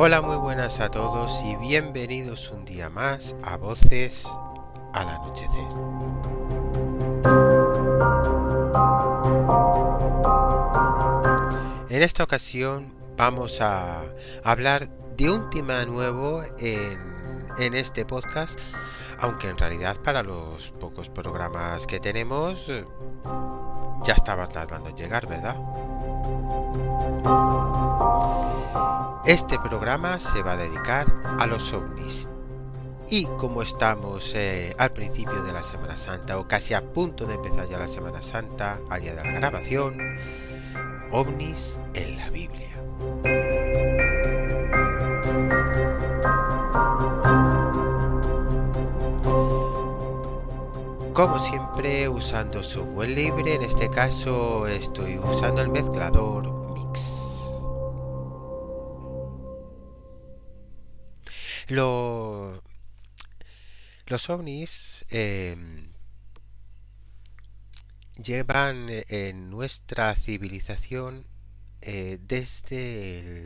Hola, muy buenas a todos y bienvenidos un día más a Voces al Anochecer. En esta ocasión vamos a hablar de un tema nuevo en este podcast, aunque en realidad para los pocos programas que tenemos ya estaba tardando en llegar, ¿verdad? Este programa se va a dedicar a los ovnis. Y como estamos al principio de la Semana Santa, o casi a punto de empezar ya la Semana Santa, al día de la grabación, ovnis en la Biblia. Como siempre, usando software libre, en este caso estoy usando el mezclador Mix. Lo- los ovnis llevan en nuestra civilización desde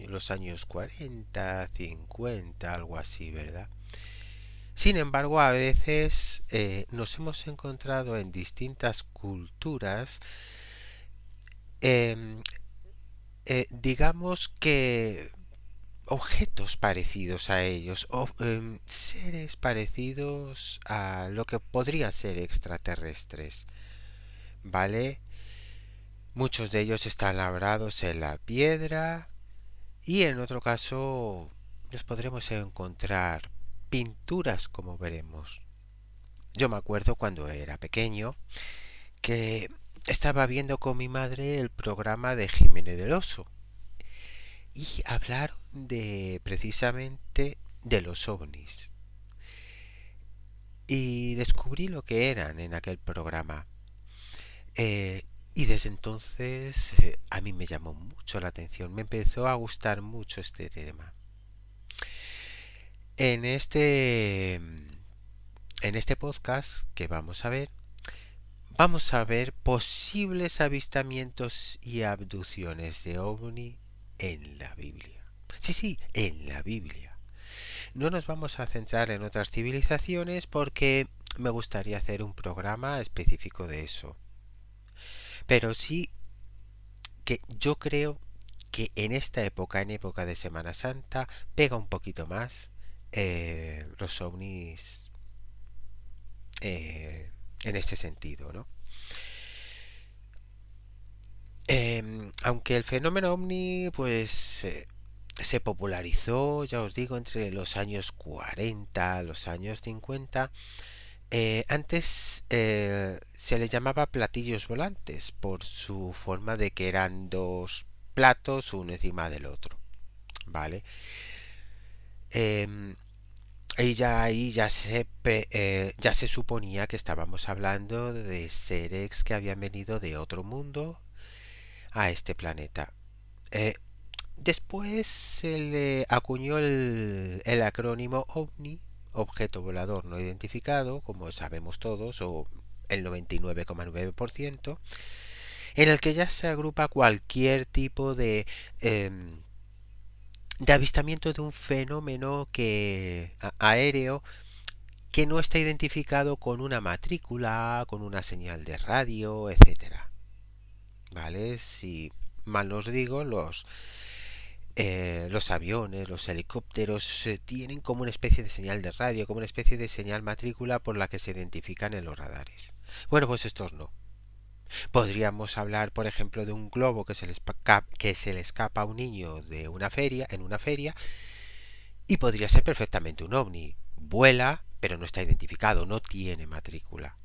los años 40, 50, algo así, ¿verdad? Sin embargo, a veces nos hemos encontrado en distintas culturas, em, digamos que objetos parecidos a ellos, o seres parecidos a lo que podrían ser extraterrestres, ¿vale? Muchos de ellos están labrados en la piedra y en otro caso nos podremos encontrar pinturas, como veremos. Yo me acuerdo cuando era pequeño que estaba viendo con mi madre el programa de Jiménez del Oso y hablaron de precisamente de los ovnis y descubrí lo que eran en aquel programa. Y desde entonces a mí me llamó mucho la atención, me empezó a gustar mucho este tema. En este, en este podcast que vamos a ver posibles avistamientos y abducciones de ovni en la Biblia. Sí, sí, en la Biblia. No nos vamos a centrar en otras civilizaciones porque me gustaría hacer un programa específico de eso. Pero sí que yo creo que en esta época, en época de Semana Santa, pega un poquito más los ovnis en este sentido, ¿no? Aunque el fenómeno ovni, pues se popularizó, ya os digo, entre los años 40, los años 50. Antes se le llamaba platillos volantes por su forma de que eran dos platos uno encima del otro, ¿vale? Em, y ya ahí ya se suponía que estábamos hablando de seres que habían venido de otro mundo a este planeta. Eh, Después se le acuñó el acrónimo OVNI, objeto volador no identificado, como sabemos todos, o el 99,9%, en el que ya se agrupa cualquier tipo de avistamiento de un fenómeno aéreo que no está identificado con una matrícula, con una señal de radio, etcétera. ¿Vale? Si mal os digo, los aviones, los helicópteros tienen como una especie de señal de radio, como una especie de señal matrícula por la que se identifican en los radares. Bueno, pues estos no. Podríamos hablar, por ejemplo, de un globo que se le escapa a un niño de una feria, en una feria, y podría ser perfectamente un ovni. Vuela, pero no está identificado, no tiene matrícula.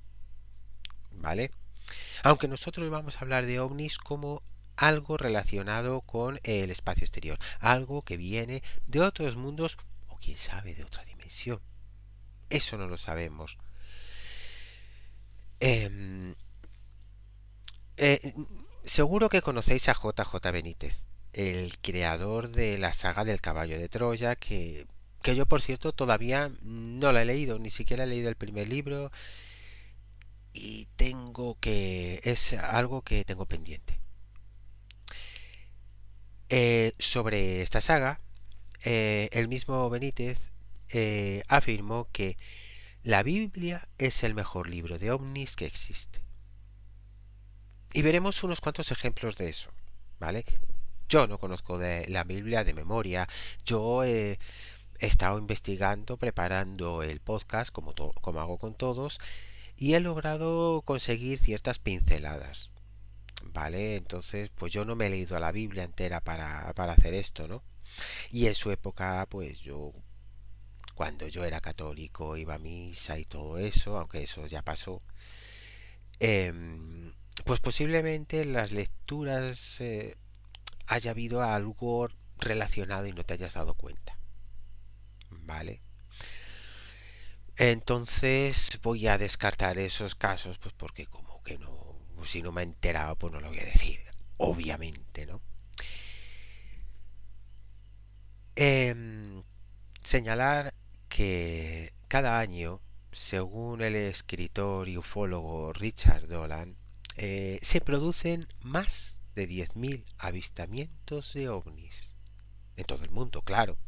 ¿Vale? Aunque nosotros vamos a hablar de ovnis como algo relacionado con el espacio exterior, algo que viene de otros mundos o quién sabe de otra dimensión. Eso no lo sabemos. Eh, eh, Seguro que conocéis a JJ Benítez, el creador de la saga del caballo de Troya, que yo por cierto todavía no la he leído, ni siquiera he leído el primer libro y es algo que tengo pendiente. Sobre esta saga, el mismo Benítez afirmó que la Biblia es el mejor libro de ovnis que existe. Y veremos unos cuantos ejemplos de eso, ¿vale? Yo no conozco de la Biblia de memoria. Yo he estado investigando, preparando el podcast, como hago con todos, y he logrado conseguir ciertas pinceladas, ¿vale? Entonces, pues yo no me he leído la Biblia entera para hacer esto, ¿no? Y en su época, pues yo, cuando yo era católico, iba a misa y todo eso, aunque eso ya pasó, pues posiblemente en las lecturas haya habido algo relacionado y no te hayas dado cuenta, ¿vale? Entonces voy a descartar esos casos, pues porque como que no, pues si no me he enterado, pues no lo voy a decir, obviamente, ¿no? Em, Señalar que cada año, según el escritor y ufólogo Richard Dolan, se producen más de 10.000 avistamientos de ovnis en todo el mundo, claro.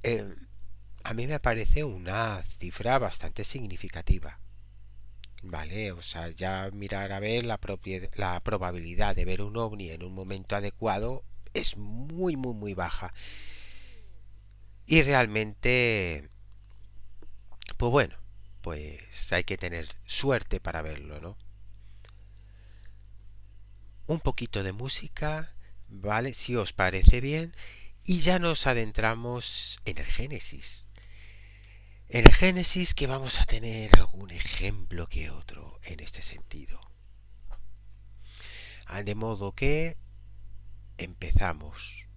Eh, a mí me parece una cifra bastante significativa. Vale, o sea, ya mirar a ver la probabilidad de ver un ovni en un momento adecuado es muy baja. Y realmente, pues bueno, pues hay que tener suerte para verlo, ¿no? Un poquito de música, ¿vale? Si os parece bien. Y ya nos adentramos en el Génesis. En el Génesis que vamos a tener algún ejemplo que otro en este sentido. De modo que empezamos.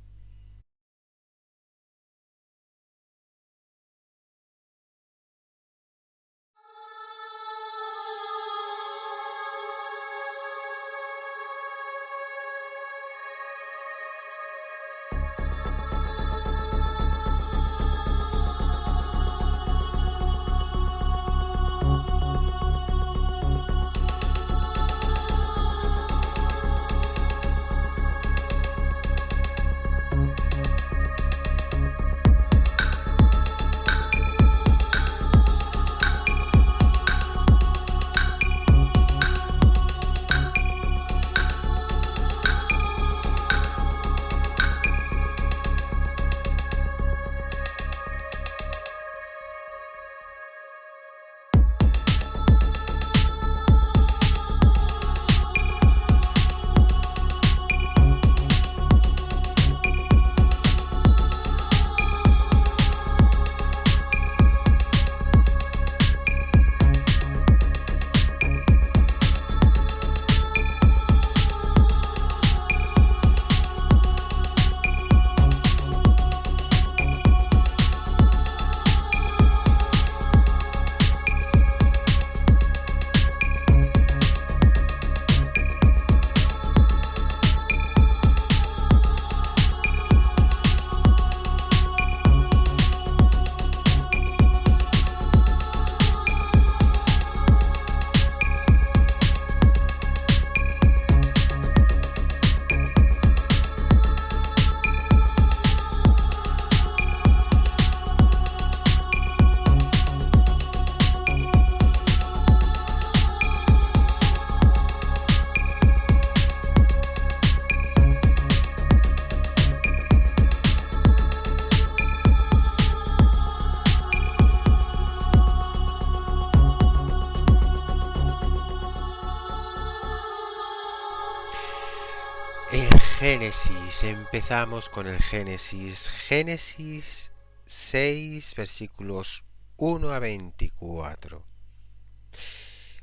El Génesis, empezamos con el Génesis. Génesis 6, versículos 1 a 24.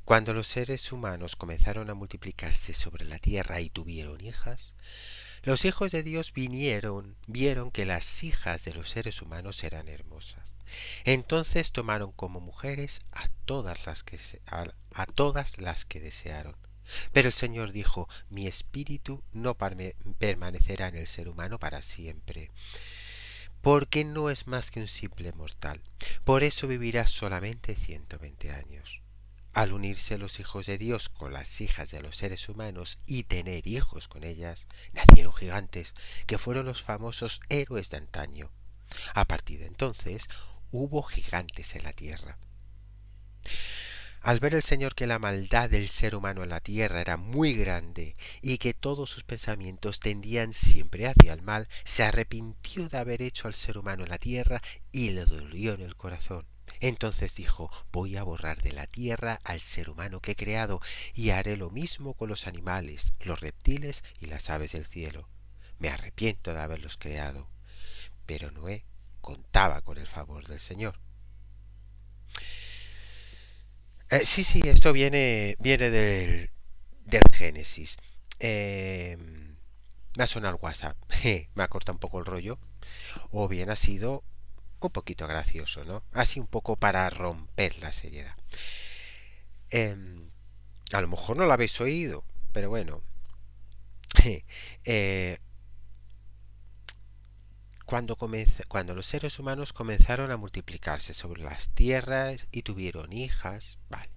Cuando los seres humanos comenzaron a multiplicarse sobre la tierra y tuvieron hijas, los hijos de Dios vieron que las hijas de los seres humanos eran hermosas. Entonces tomaron como mujeres a todas las que desearon. Pero el Señor dijo, mi espíritu no permanecerá en el ser humano para siempre, porque no es más que un simple mortal. Por eso vivirá solamente 120 años. Al unirse los hijos de Dios con las hijas de los seres humanos y tener hijos con ellas, nacieron gigantes, que fueron los famosos héroes de antaño. A partir de entonces, hubo gigantes en la tierra. Al ver el Señor que la maldad del ser humano en la tierra era muy grande y que todos sus pensamientos tendían siempre hacia el mal, se arrepintió de haber hecho al ser humano en la tierra y le dolió en el corazón. Entonces dijo: voy a borrar de la tierra al ser humano que he creado y haré lo mismo con los animales, los reptiles y las aves del cielo. Me arrepiento de haberlos creado. Pero Noé contaba con el favor del Señor. Sí, esto viene del Génesis. Eh, Me ha sonado el WhatsApp, me ha cortado un poco el rollo, o bien ha sido un poquito gracioso, ¿no? Así un poco para romper la seriedad. Eh, a lo mejor no lo habéis oído, pero bueno. eh, cuando los seres humanos comenzaron a multiplicarse sobre las tierras y tuvieron hijas, vale,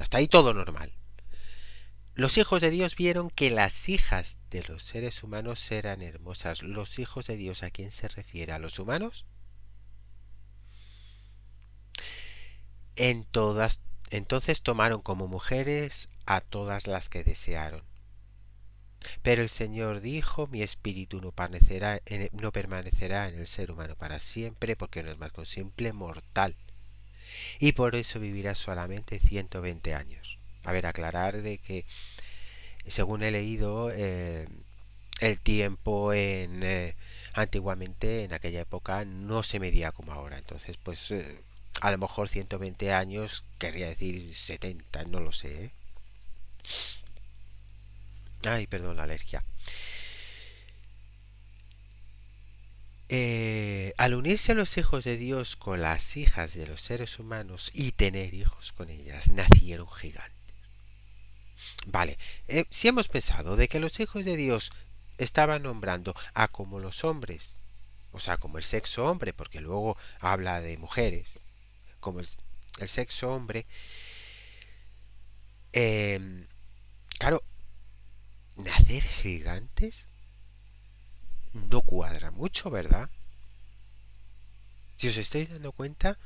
hasta ahí todo normal. Los hijos de Dios vieron que las hijas de los seres humanos eran hermosas. ¿Los hijos de Dios a quién se refiere? ¿A los humanos? En todas, entonces tomaron como mujeres a todas las que desearon. Pero el Señor dijo: mi espíritu no permanecerá en el ser humano para siempre, porque no es más que un simple mortal. Y por eso vivirá solamente 120 años. A ver, aclarar de que, según he leído, el tiempo antiguamente, en aquella época, no se medía como ahora. Entonces, pues, a lo mejor 120 años querría decir 70, no lo sé, ¿eh? Ay, perdón, la alergia. Al unirse a los hijos de Dios con las hijas de los seres humanos y tener hijos con ellas, nacieron gigantes. Vale, si hemos pensado de que los hijos de Dios estaban nombrando a como los hombres, o sea, como el sexo hombre, porque luego habla de mujeres, como el sexo hombre, eh, claro, nacer gigantes no cuadra mucho, ¿verdad? Si os estáis dando cuenta,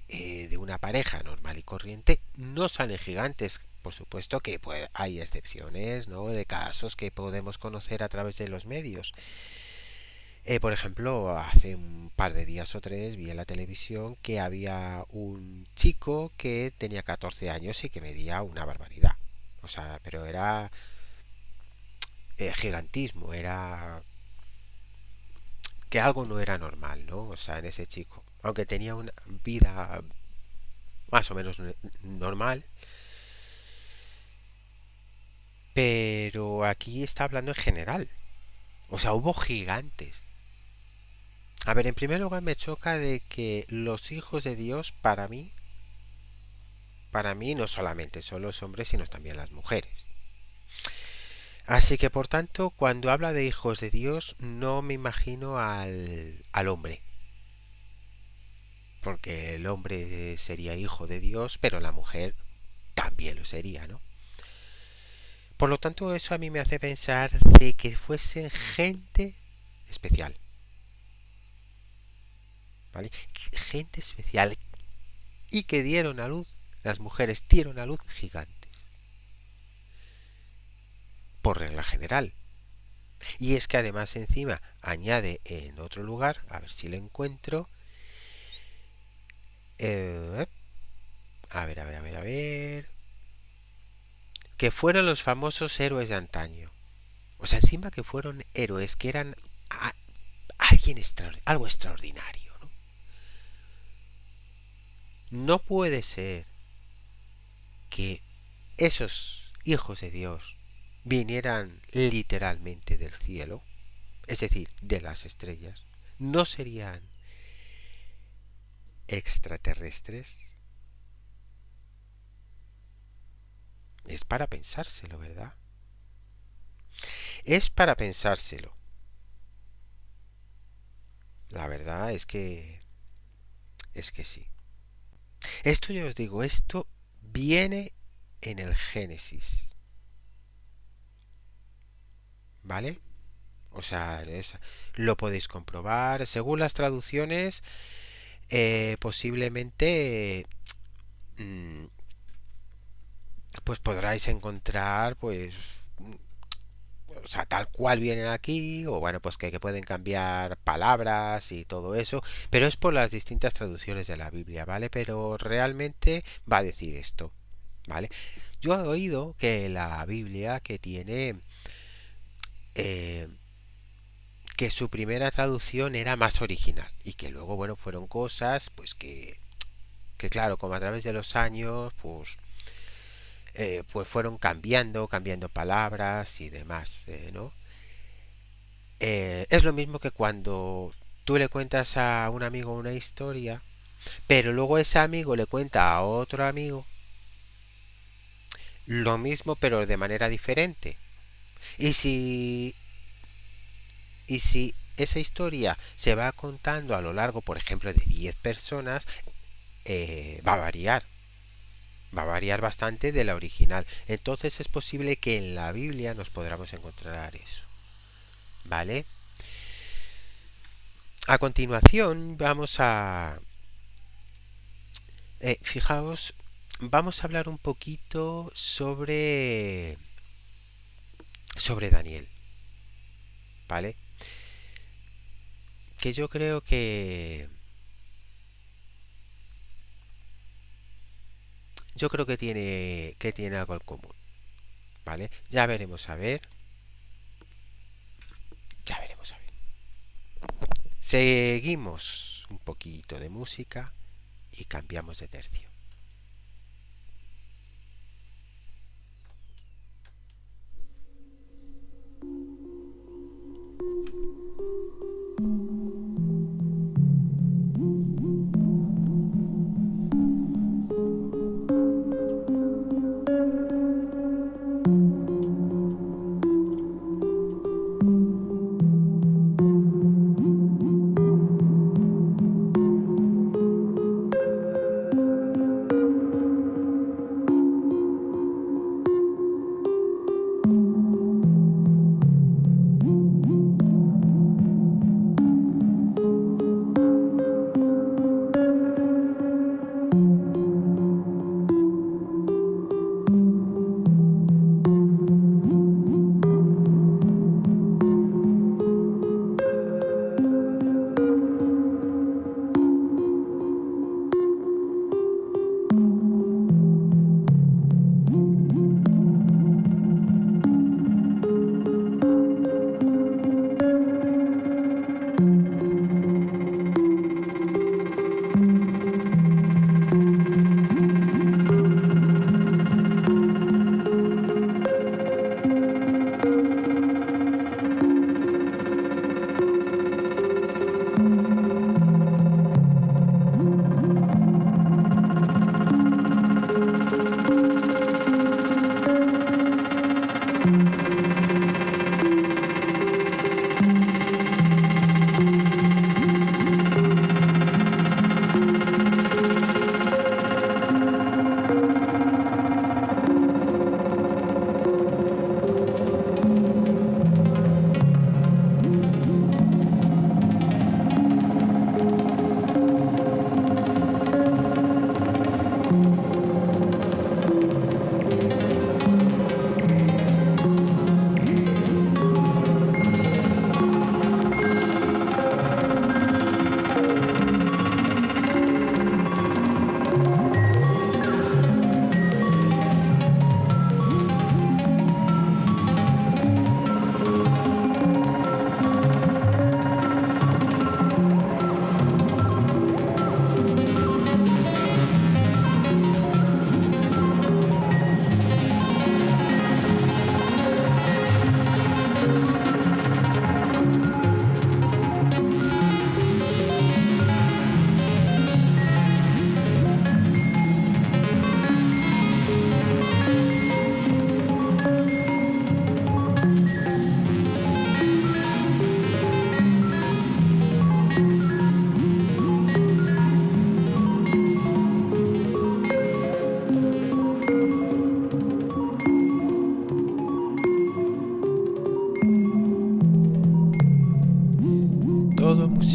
de una pareja normal y corriente no salen gigantes. Por supuesto que hay excepciones, ¿no? De casos que podemos conocer a través de los medios. Por ejemplo, hace un par de días o tres vi en la televisión que había un chico que tenía 14 años y que medía una barbaridad. O sea, pero era gigantismo, era que algo no era normal, ¿no? O sea, en ese chico. Aunque tenía una vida más o menos normal, pero aquí está hablando en general. O sea, hubo gigantes. A ver, en primer lugar me choca de que los hijos de Dios, para mí no solamente son los hombres, sino también las mujeres. Así que por tanto, cuando habla de hijos de Dios, no me imagino al hombre. Porque el hombre sería hijo de Dios, pero la mujer también lo sería, ¿no? Por lo tanto, eso a mí me hace pensar de que fuesen gente especial, ¿vale? Gente especial y que dieron a luz, las mujeres dieron a luz gigantes, por regla general. Y es que además encima añade en otro lugar, a ver si lo encuentro, eh, a ver, que fueron los famosos héroes de antaño. O sea, encima que fueron héroes, que eran algo extraordinario, ¿no? No puede ser que esos hijos de Dios vinieran literalmente del cielo, es decir, de las estrellas. ¿No serían extraterrestres? Es para pensárselo, ¿verdad? Es para pensárselo. La verdad es que sí. Esto ya os digo, esto viene en el Génesis, ¿vale? O sea, lo podéis comprobar. Según las traducciones, posiblemente mm, pues podráis encontrar pues o sea, tal cual vienen aquí, o bueno, pues que pueden cambiar palabras y todo eso, pero es por las distintas traducciones de la Biblia, ¿vale? Pero realmente va a decir esto, ¿vale? Yo he oído que la Biblia que tiene eh, que su primera traducción era más original y que luego, bueno, fueron cosas pues que claro, como a través de los años, pues fueron cambiando palabras y demás, ¿no? Es lo mismo que cuando tú le cuentas a un amigo una historia, pero luego ese amigo le cuenta a otro amigo lo mismo pero de manera diferente. Y si, y si esa historia se va contando a lo largo, por ejemplo, de 10 personas, va a variar. Va a variar bastante de la original. Entonces es posible que en la Biblia nos podamos encontrar eso. ¿Vale? A continuación vamos a fijaos, vamos a hablar un poquito sobre Daniel, ¿vale? Que yo creo que tiene algo en común, ¿vale? Ya veremos a ver. Seguimos un poquito de música y cambiamos de tercio.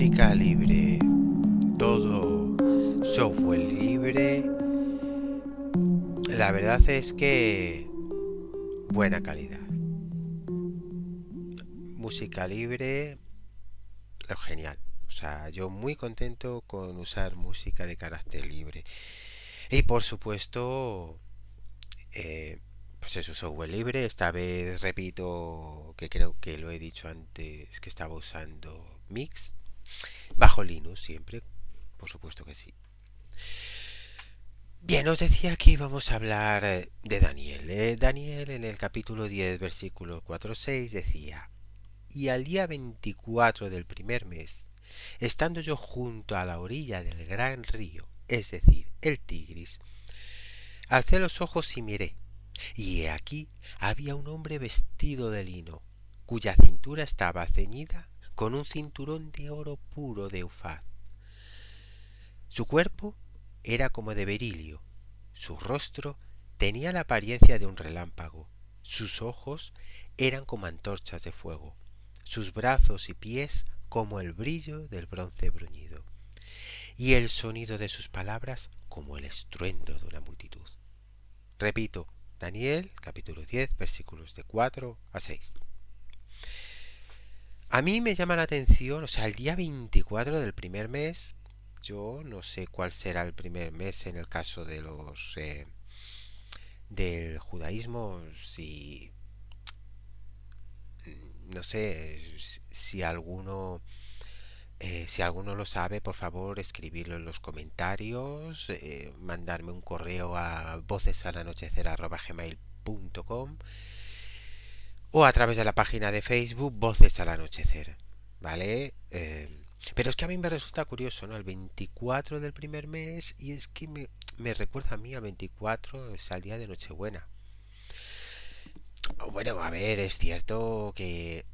música libre, todo software libre. La verdad es que buena calidad. Música libre, genial. O sea, yo muy contento con usar música de carácter libre. Y por supuesto, pues eso, software libre. Esta vez repito que creo que lo he dicho antes, que estaba usando Mix. Bajo Linux siempre, por supuesto que sí. Bien, os decía que íbamos a hablar de Daniel. Daniel en el capítulo 10, versículo 4-6 decía: Y al día 24 del primer mes, estando yo junto a la orilla del gran río, es decir, el Tigris, alcé los ojos y miré, y he aquí había un hombre vestido de lino, cuya cintura estaba ceñida con un cinturón de oro puro de Ufaz. Su cuerpo era como de berilio, su rostro tenía la apariencia de un relámpago, sus ojos eran como antorchas de fuego, sus brazos y pies como el brillo del bronce bruñido, y el sonido de sus palabras como el estruendo de una multitud. Repito, Daniel, capítulo 10, versículos de 4-6. A mí me llama la atención, o sea, el día 24 del primer mes, yo no sé cuál será el primer mes en el caso de los del judaísmo, si no sé si alguno si alguno lo sabe, por favor escribirlo en los comentarios, mandarme un correo a vocesalaanochecer@gmail.com o a través de la página de Facebook Voces al Anochecer, ¿vale? Pero es que a mí me resulta curioso, ¿no? El 24 del primer mes, y es que me recuerda a mí al 24, es al día de Nochebuena. Bueno, a ver, es cierto que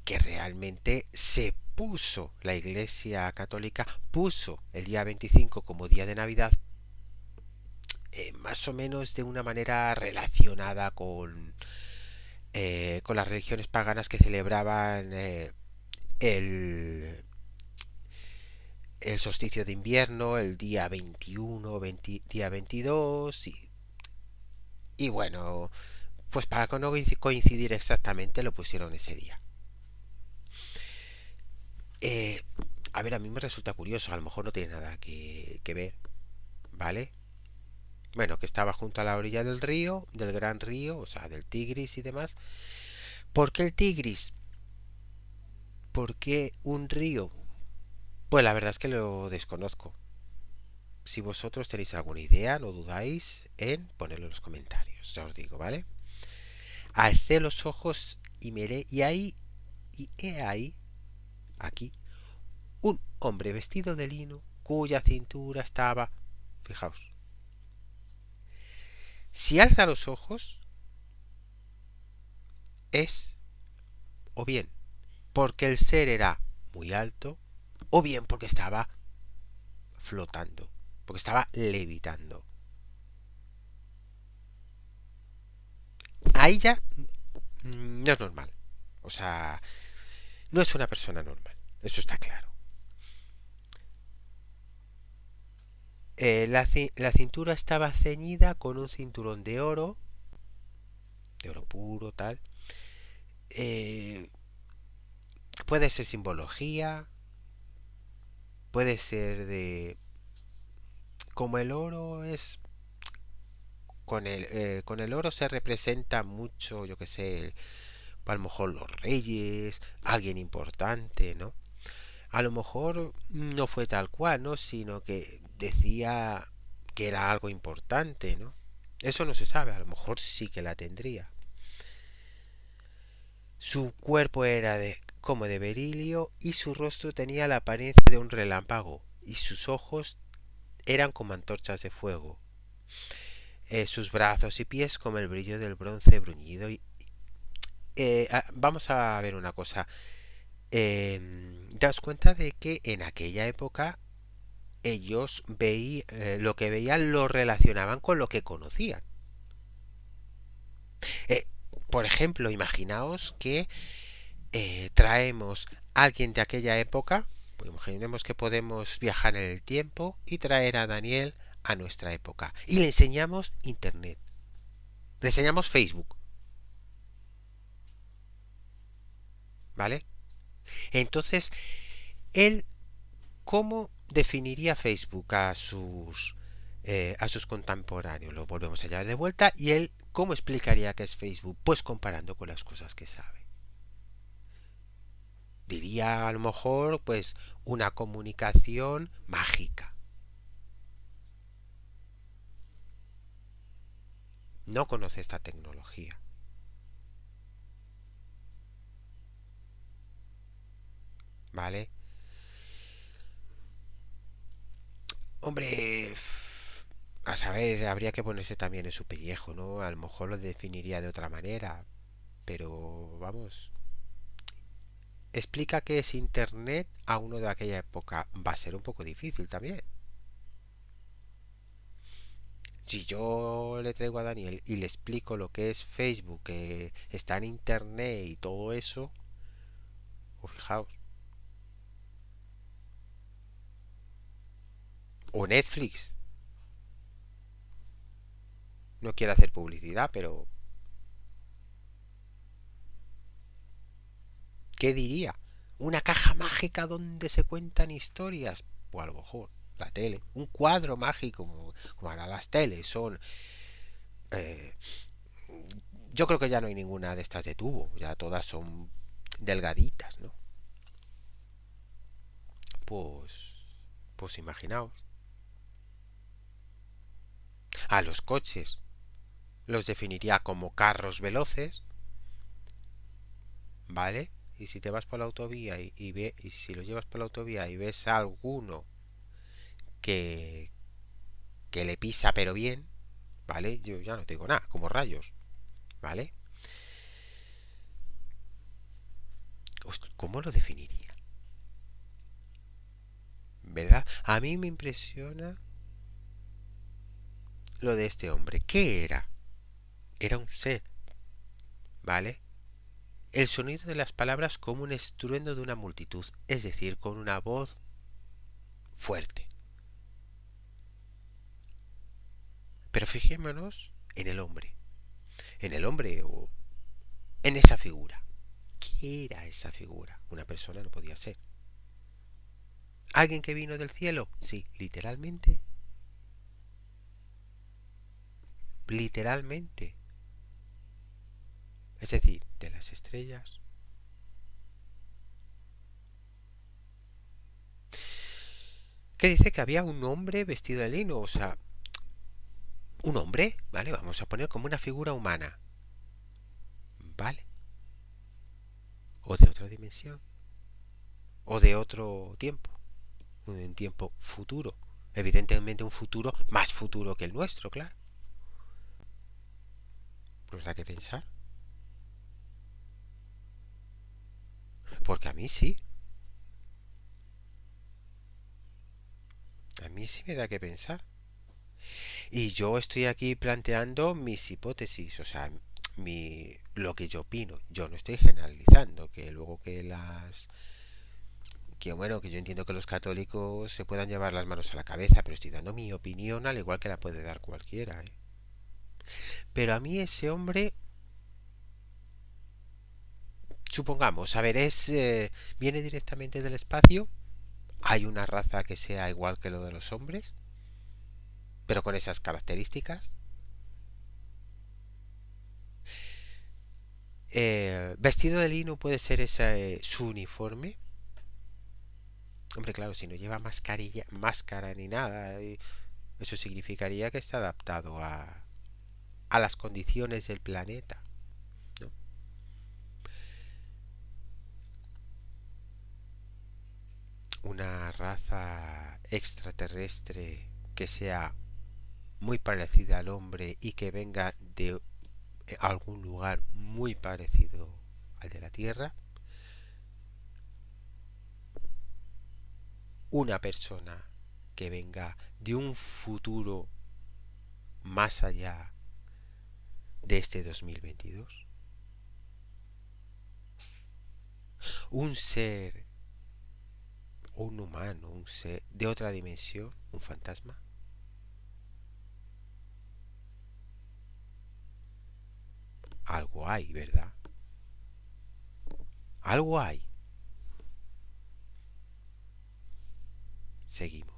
realmente se puso, la Iglesia Católica puso el día 25 como día de Navidad, más o menos de una manera relacionada con las religiones paganas que celebraban el, el solsticio de invierno, el día 21, día 22, y bueno, pues para no coincidir exactamente lo pusieron ese día. Eh, a ver, a mí me resulta curioso, a lo mejor no tiene nada que ver, ¿vale? Bueno, que estaba junto a la orilla del río, del gran río, o sea, del Tigris y demás. ¿Por qué el Tigris? ¿Por qué un río? Pues la verdad es que lo desconozco. Si vosotros tenéis alguna idea, no dudáis en ponerlo en los comentarios, ya os digo, ¿vale? Alcé los ojos y miré, y he ahí, aquí, un hombre vestido de lino cuya cintura estaba, fijaos, si alza los ojos es o bien porque el ser era muy alto o bien porque estaba flotando, porque estaba levitando. Ahí ya no es normal, o sea, no es una persona normal, eso está claro. La cintura estaba ceñida con un cinturón de oro puro, tal. Eh, Puede ser simbología, puede ser de... Como el oro es... Con el oro se representa mucho, yo que sé, a lo mejor los reyes, alguien importante, ¿no? A lo mejor no fue tal cual, ¿no? Sino que decía que era algo importante, ¿no? Eso no se sabe, a lo mejor sí que la tendría. Su cuerpo era como de berilio y su rostro tenía la apariencia de un relámpago y sus ojos eran como antorchas de fuego. Sus brazos y pies como el brillo del bronce bruñido. Vamos a ver una cosa. Daos cuenta de que en aquella época ellos lo que veían lo relacionaban con lo que conocían. Eh, por ejemplo, imaginaos que traemos a alguien de aquella época Pues imaginemos que podemos viajar en el tiempo y traer a Daniel a nuestra época. Y le enseñamos Internet. Le enseñamos Facebook. ¿Vale? Entonces, él, ¿cómo definiría Facebook a sus contemporáneos? Lo volvemos a llevar de vuelta. ¿Y él cómo explicaría qué es Facebook? Pues comparando con las cosas que sabe. Diría a lo mejor pues una comunicación mágica. No conoce esta tecnología. ¿Vale? Hombre, a saber, habría que ponerse también en su pellejo, ¿no? A lo mejor lo definiría de otra manera, pero vamos, explica qué es Internet a uno de aquella época. Va a ser un poco difícil también. Si yo le traigo a Daniel y le explico lo que es Facebook, que está en Internet y todo eso, o fijaos, o Netflix, no quiero hacer publicidad, pero ¿qué diría? ¿Una caja mágica donde se cuentan historias? O a lo mejor la tele. Un cuadro mágico, como ahora las teles son. eh, yo creo que ya no hay ninguna de estas de tubo, ya todas son delgaditas, ¿no? Pues, pues imaginaos. A los coches los definiría como carros veloces, ¿vale? Y si te vas por la autovía y si lo llevas por la autovía y ves a alguno que, que le pisa pero bien, ¿vale? Yo ya no te digo nada, como rayos, ¿vale? ¿Cómo lo definiría? ¿Verdad? A mí me impresiona lo de este hombre. ¿Qué era? Era un ser, ¿vale? El sonido de las palabras como un estruendo de una multitud, es decir, con una voz fuerte. Pero fijémonos en el hombre o en esa figura. ¿Qué era esa figura? Una persona no podía ser. ¿Alguien que vino del cielo? Sí, literalmente. Literalmente. Es decir, de las estrellas. Que dice que había un hombre vestido de lino, o sea, un hombre, ¿vale? Vamos a poner como una figura humana, ¿vale? O de otra dimensión, o de otro tiempo, un tiempo futuro. Evidentemente un futuro más futuro que el nuestro, claro. Nos da que pensar. Porque a mí sí, a mí sí me da que pensar. Y yo estoy aquí planteando mis hipótesis, o sea, lo que yo opino. Yo no estoy generalizando, que luego que que bueno, que yo entiendo que los católicos se puedan llevar las manos a la cabeza, pero estoy dando mi opinión al igual que la puede dar cualquiera, ¿eh? Pero a mí ese hombre, supongamos, a ver, viene directamente del espacio, hay una raza que sea igual que lo de los hombres, pero con esas características. Vestido de lino puede ser su uniforme. Hombre, claro, si no lleva mascarilla, máscara ni nada, eso significaría que está adaptado a las condiciones del planeta, ¿no? Una raza extraterrestre que sea muy parecida al hombre y que venga de algún lugar muy parecido al de la Tierra. Una persona que venga de un futuro más allá de este 2022. Un ser Un humano, un ser de otra dimensión, un fantasma. Algo hay, ¿verdad? Algo hay. Seguimos.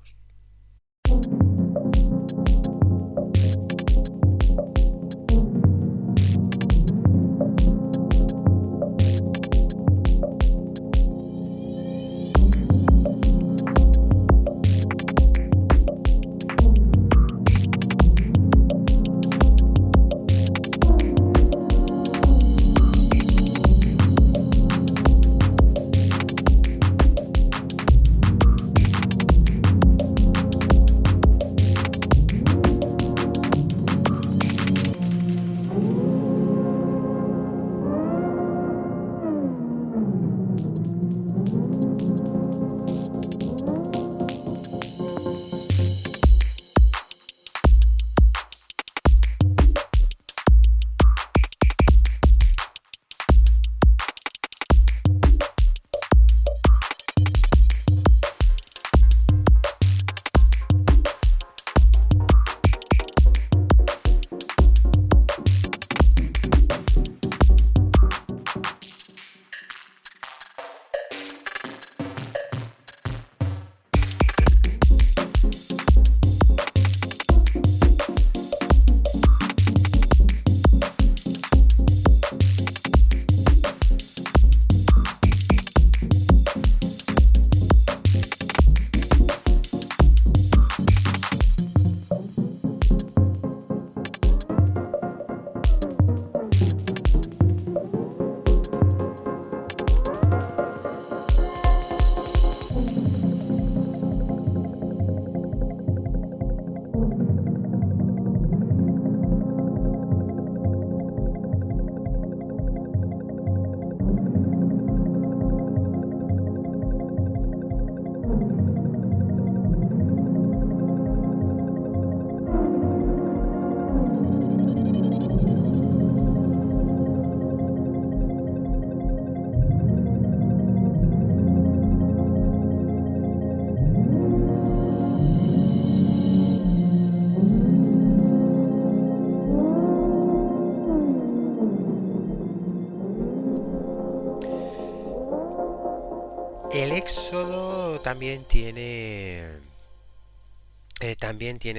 El Éxodo también tiene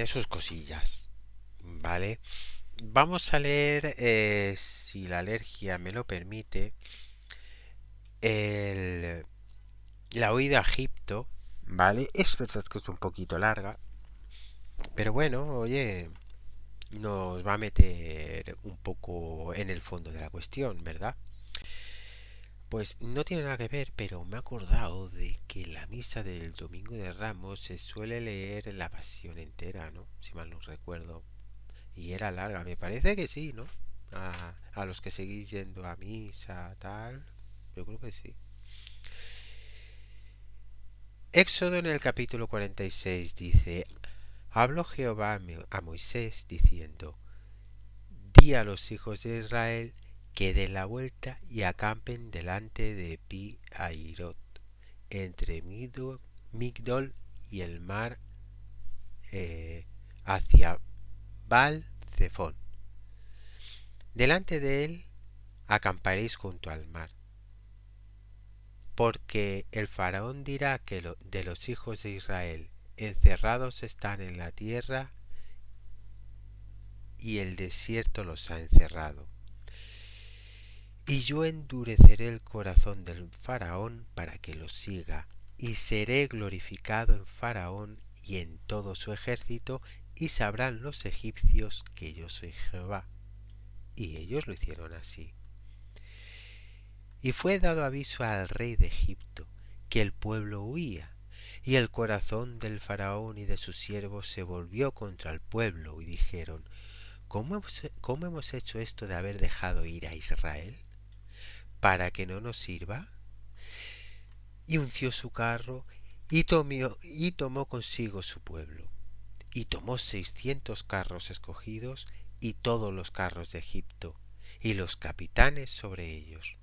sus cosillas, ¿vale? Vamos a leer, si la alergia me lo permite, el, la huida a Egipto, ¿vale? Es verdad que es un poquito larga, pero bueno, oye, nos va a meter un poco en el fondo de la cuestión, ¿verdad? Pues no tiene nada que ver, pero me he acordado de que en la misa del Domingo de Ramos se suele leer la Pasión entera, ¿no? Si mal no recuerdo. Y era larga, me parece que sí, ¿no? A los que seguís yendo a misa, tal. Yo creo que sí. Éxodo en el capítulo 46 dice: Habló Jehová a Moisés diciendo: Di a los hijos de Israel que den la vuelta y acampen delante de Pi Hairot, entre Migdol y el mar, hacia Baal Zephón. Delante de él acamparéis junto al mar, porque el faraón dirá que de los hijos de Israel encerrados están en la tierra y el desierto los ha encerrado. Y yo endureceré el corazón del faraón para que los siga, y seré glorificado en faraón y en todo su ejército, y sabrán los egipcios que yo soy Jehová. Y ellos lo hicieron así. Y fue dado aviso al rey de Egipto que el pueblo huía, y el corazón del faraón y de sus siervos se volvió contra el pueblo, y dijeron: ¿Cómo hemos hecho esto de haber dejado ir a Israel? ¿Para que no nos sirva? Y unció su carro y tomó consigo su pueblo. Y tomó 600 carros escogidos y todos los carros de Egipto, y los capitanes sobre ellos.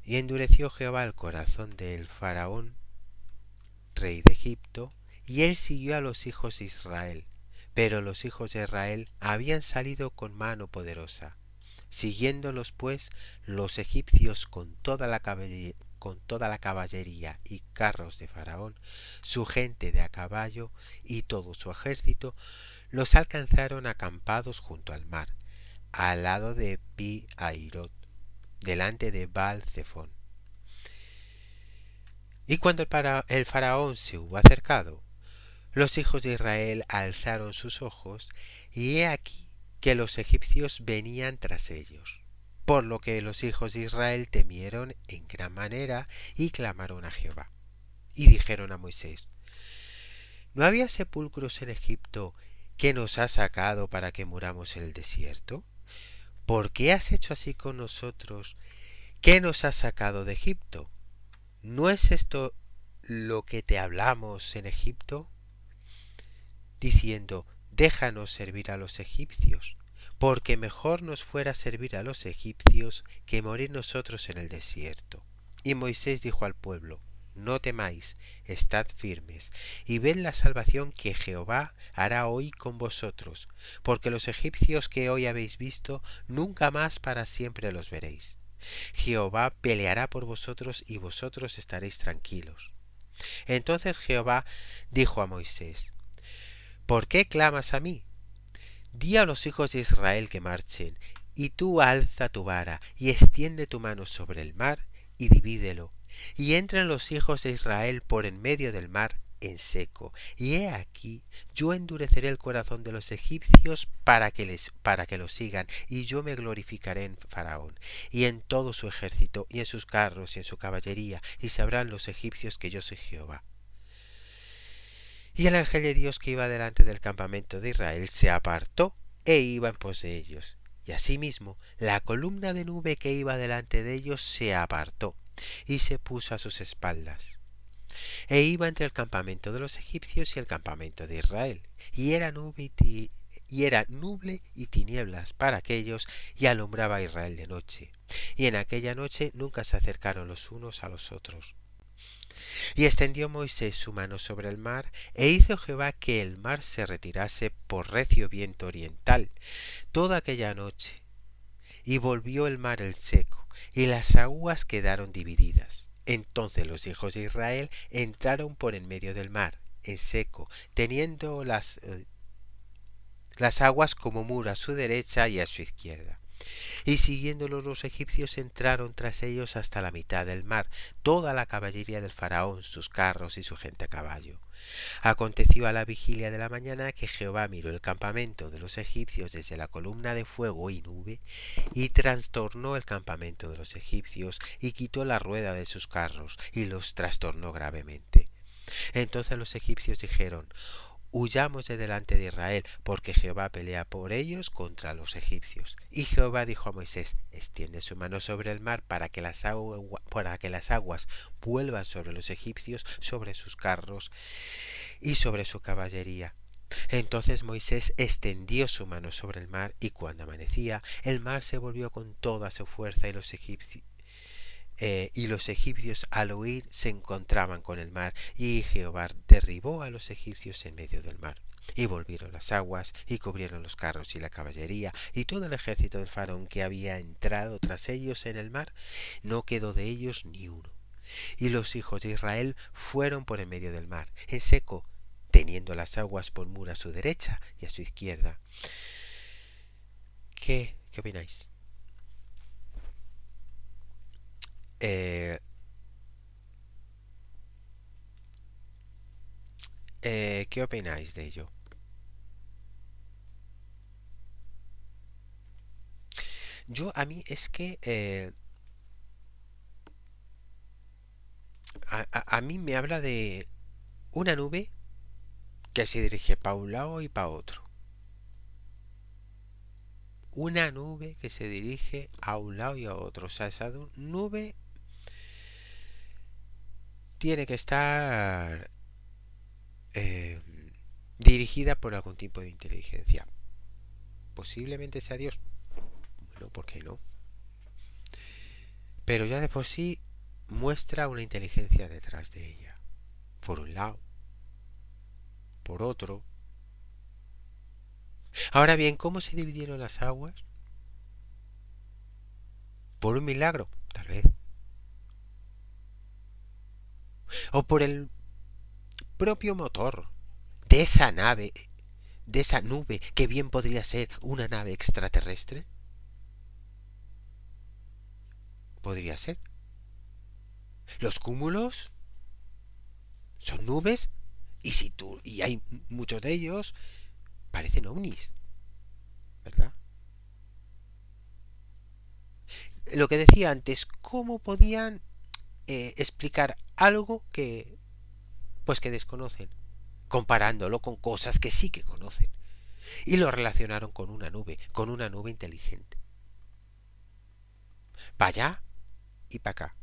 Y endureció Jehová el corazón del faraón rey de Egipto, y él siguió a los hijos de Israel. Pero los hijos de Israel habían salido con mano poderosa. Siguiéndolos pues los egipcios con toda la caballería y carros de Faraón, su gente de a caballo y todo su ejército, los alcanzaron acampados junto al mar, al lado de Pi Hairot, delante de Baal Zephón. Y cuando el faraón se hubo acercado, los hijos de Israel alzaron sus ojos, y he aquí que los egipcios venían tras ellos. Por lo que los hijos de Israel temieron en gran manera y clamaron a Jehová. Y dijeron a Moisés: ¿No había sepulcros en Egipto que nos has sacado para que muramos en el desierto? ¿Por qué has hecho así con nosotros, que nos has sacado de Egipto? ¿No es esto lo que te hablamos en Egipto, diciendo: déjanos servir a los egipcios? Porque mejor nos fuera servir a los egipcios que morir nosotros en el desierto. Y Moisés dijo al pueblo: no temáis, estad firmes, y ved la salvación que Jehová hará hoy con vosotros, porque los egipcios que hoy habéis visto, nunca más para siempre los veréis. Jehová peleará por vosotros y vosotros estaréis tranquilos. Entonces Jehová dijo a Moisés: ¿por qué clamas a mí? Di a los hijos de Israel que marchen, y tú alza tu vara, y extiende tu mano sobre el mar, y divídelo, y entren los hijos de Israel por en medio del mar en seco. Y he aquí, yo endureceré el corazón de los egipcios para que los sigan, y yo me glorificaré en Faraón, y en todo su ejército, y en sus carros, y en su caballería, y sabrán los egipcios que yo soy Jehová. Y el ángel de Dios que iba delante del campamento de Israel se apartó e iba en pos de ellos. Y asimismo la columna de nube que iba delante de ellos se apartó y se puso a sus espaldas. E iba entre el campamento de los egipcios y el campamento de Israel. Y era nube y tinieblas para aquellos, y alumbraba a Israel de noche. Y en aquella noche nunca se acercaron los unos a los otros. Y extendió Moisés su mano sobre el mar, e hizo Jehová que el mar se retirase por recio viento oriental toda aquella noche, y volvió el mar el seco, y las aguas quedaron divididas. Entonces los hijos de Israel entraron por en medio del mar, en seco, teniendo las aguas como muro a su derecha y a su izquierda. Y siguiéndolos los egipcios entraron tras ellos hasta la mitad del mar, toda la caballería del faraón, sus carros y su gente a caballo. Aconteció a la vigilia de la mañana que Jehová miró el campamento de los egipcios desde la columna de fuego y nube, y trastornó el campamento de los egipcios, y quitó la rueda de sus carros, y los trastornó gravemente. Entonces los egipcios dijeron: huyamos de delante de Israel, porque Jehová pelea por ellos contra los egipcios. Y Jehová dijo a Moisés: extiende su mano sobre el mar para que las aguas vuelvan sobre los egipcios, sobre sus carros y sobre su caballería. Entonces Moisés extendió su mano sobre el mar, y cuando amanecía, el mar se volvió con toda su fuerza, y los egipcios al huir se encontraban con el mar, y Jehová derribó a los egipcios en medio del mar. Y volvieron las aguas, y cubrieron los carros y la caballería, y todo el ejército del faraón que había entrado tras ellos en el mar, no quedó de ellos ni uno. Y los hijos de Israel fueron por en medio del mar, en seco, teniendo las aguas por muro a su derecha y a su izquierda. ¿Qué opináis? ¿Qué opináis de ello? A mí es que a mí me habla de una nube que se dirige para un lado y para otro. Una nube que se dirige a un lado y a otro. O sea, esa nube tiene que estar eh, dirigida por algún tipo de inteligencia. Posiblemente sea Dios. Bueno, ¿por qué no? Pero ya de por sí muestra una inteligencia detrás de ella. por un lado, por otro. Ahora bien, ¿cómo se dividieron las aguas? ¿Por un milagro? Tal vez. ¿O por el propio motor de esa nave, de esa nube que bien podría ser una nave extraterrestre? Podría ser. Los cúmulos son nubes y hay muchos de ellos parecen ovnis, ¿verdad? Lo que decía antes, ¿cómo podían explicar algo que desconocen, comparándolo con cosas que sí que conocen? Y lo relacionaron con una nube inteligente. Para allá y para acá.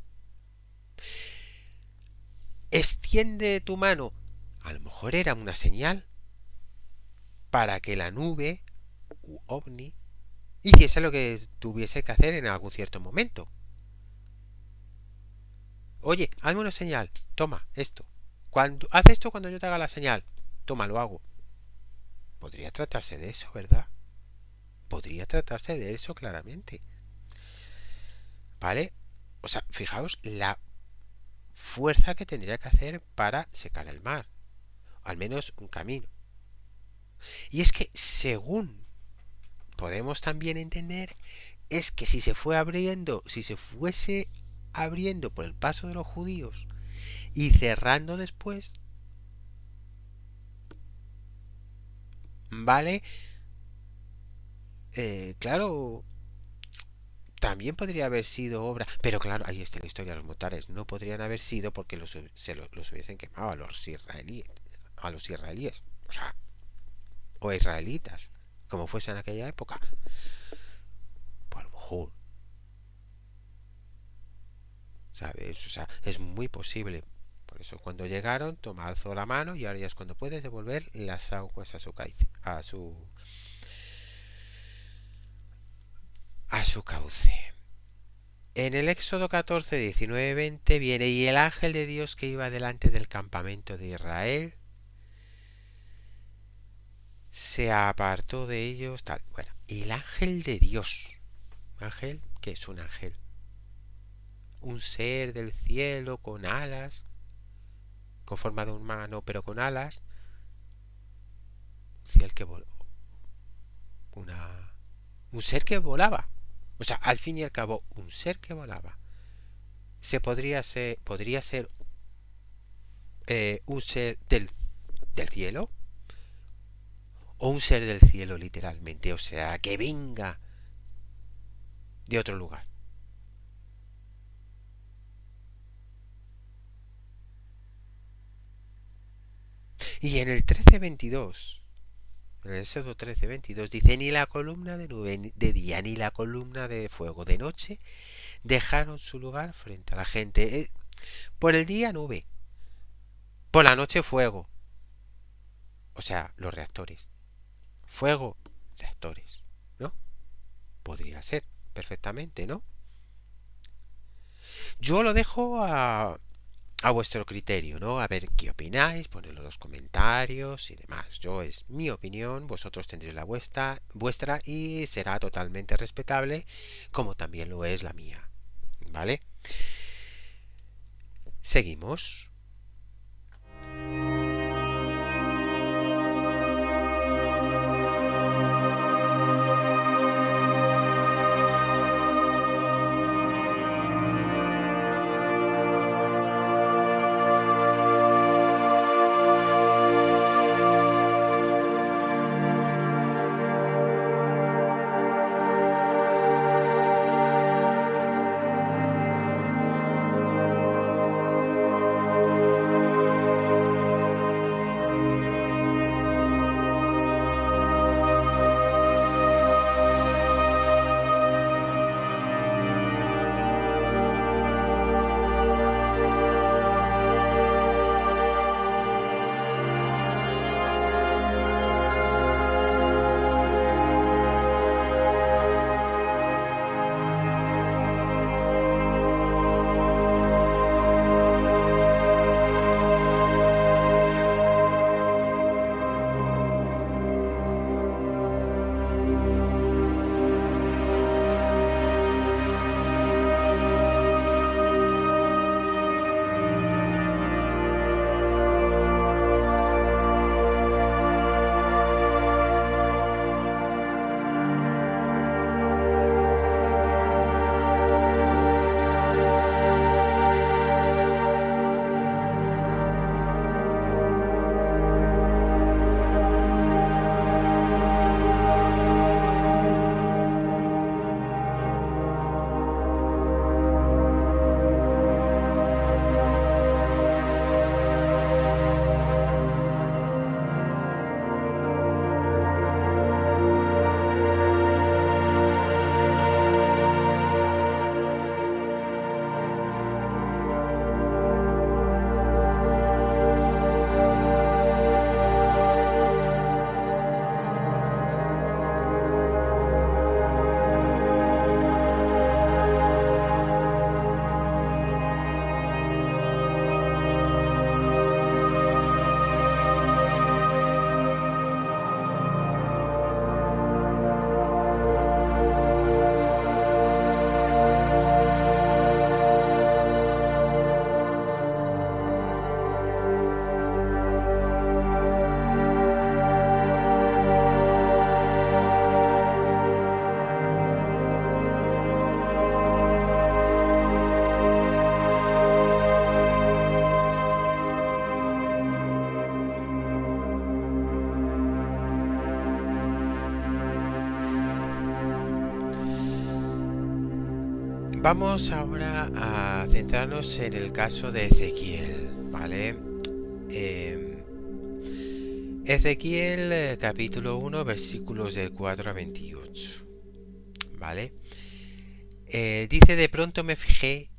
Extiende tu mano. A lo mejor era una señal para que la nube u ovni hiciese lo que tuviese que hacer en algún cierto momento. Oye, hazme una señal. Toma esto. Haz esto cuando yo te haga la señal. Toma, lo hago. Podría tratarse de eso, ¿verdad? Podría tratarse de eso claramente. ¿Vale? O sea, fijaos la fuerza que tendría que hacer para secar el mar. Al menos un camino. Y es que según podemos también entender, es que si se fuese abriendo por el paso de los judíos y cerrando después, ¿vale? Claro, también podría haber sido obra, pero claro, ahí está la historia, los motares no podrían haber sido porque los hubiesen quemado a los israelíes, o sea, o israelitas, como fuese en aquella época. Pues a lo mejor, ¿sabes? O sea, es muy posible. Por eso cuando llegaron, toma, alzó la mano y ahora ya es cuando puedes devolver las aguas a su cauce. En el Éxodo 14, 19, 20 viene y el ángel de Dios que iba delante del campamento de Israel se apartó de ellos, tal. Bueno, el ángel de Dios. ¿Ángel? ¿Qué es un ángel? Un ser del cielo con alas, con forma de humano pero con alas. Un cielo que voló. Una... Un ser que volaba. O sea, al fin y al cabo, un ser que volaba. Podría ser un ser del cielo o un ser del cielo literalmente, o sea, que venga de otro lugar. Y en el 13:22, en el Éxodo 13:22 dice, ni la columna de nube de día ni la columna de fuego de noche dejaron su lugar frente a la gente. Por el día nube, por la noche fuego, o sea, los reactores. Fuego, reactores, ¿no? Podría ser perfectamente, ¿no? Yo lo dejo a vuestro criterio, ¿no? A ver qué opináis, ponedlo en los comentarios y demás. Yo es mi opinión, vosotros tendréis la vuestra y será totalmente respetable, como también lo es la mía, ¿vale? Seguimos. Vamos ahora a centrarnos en el caso de Ezequiel, ¿vale? Eh, Ezequiel capítulo 1 versículos del 4 a 28, ¿vale? Dice: de pronto me fijé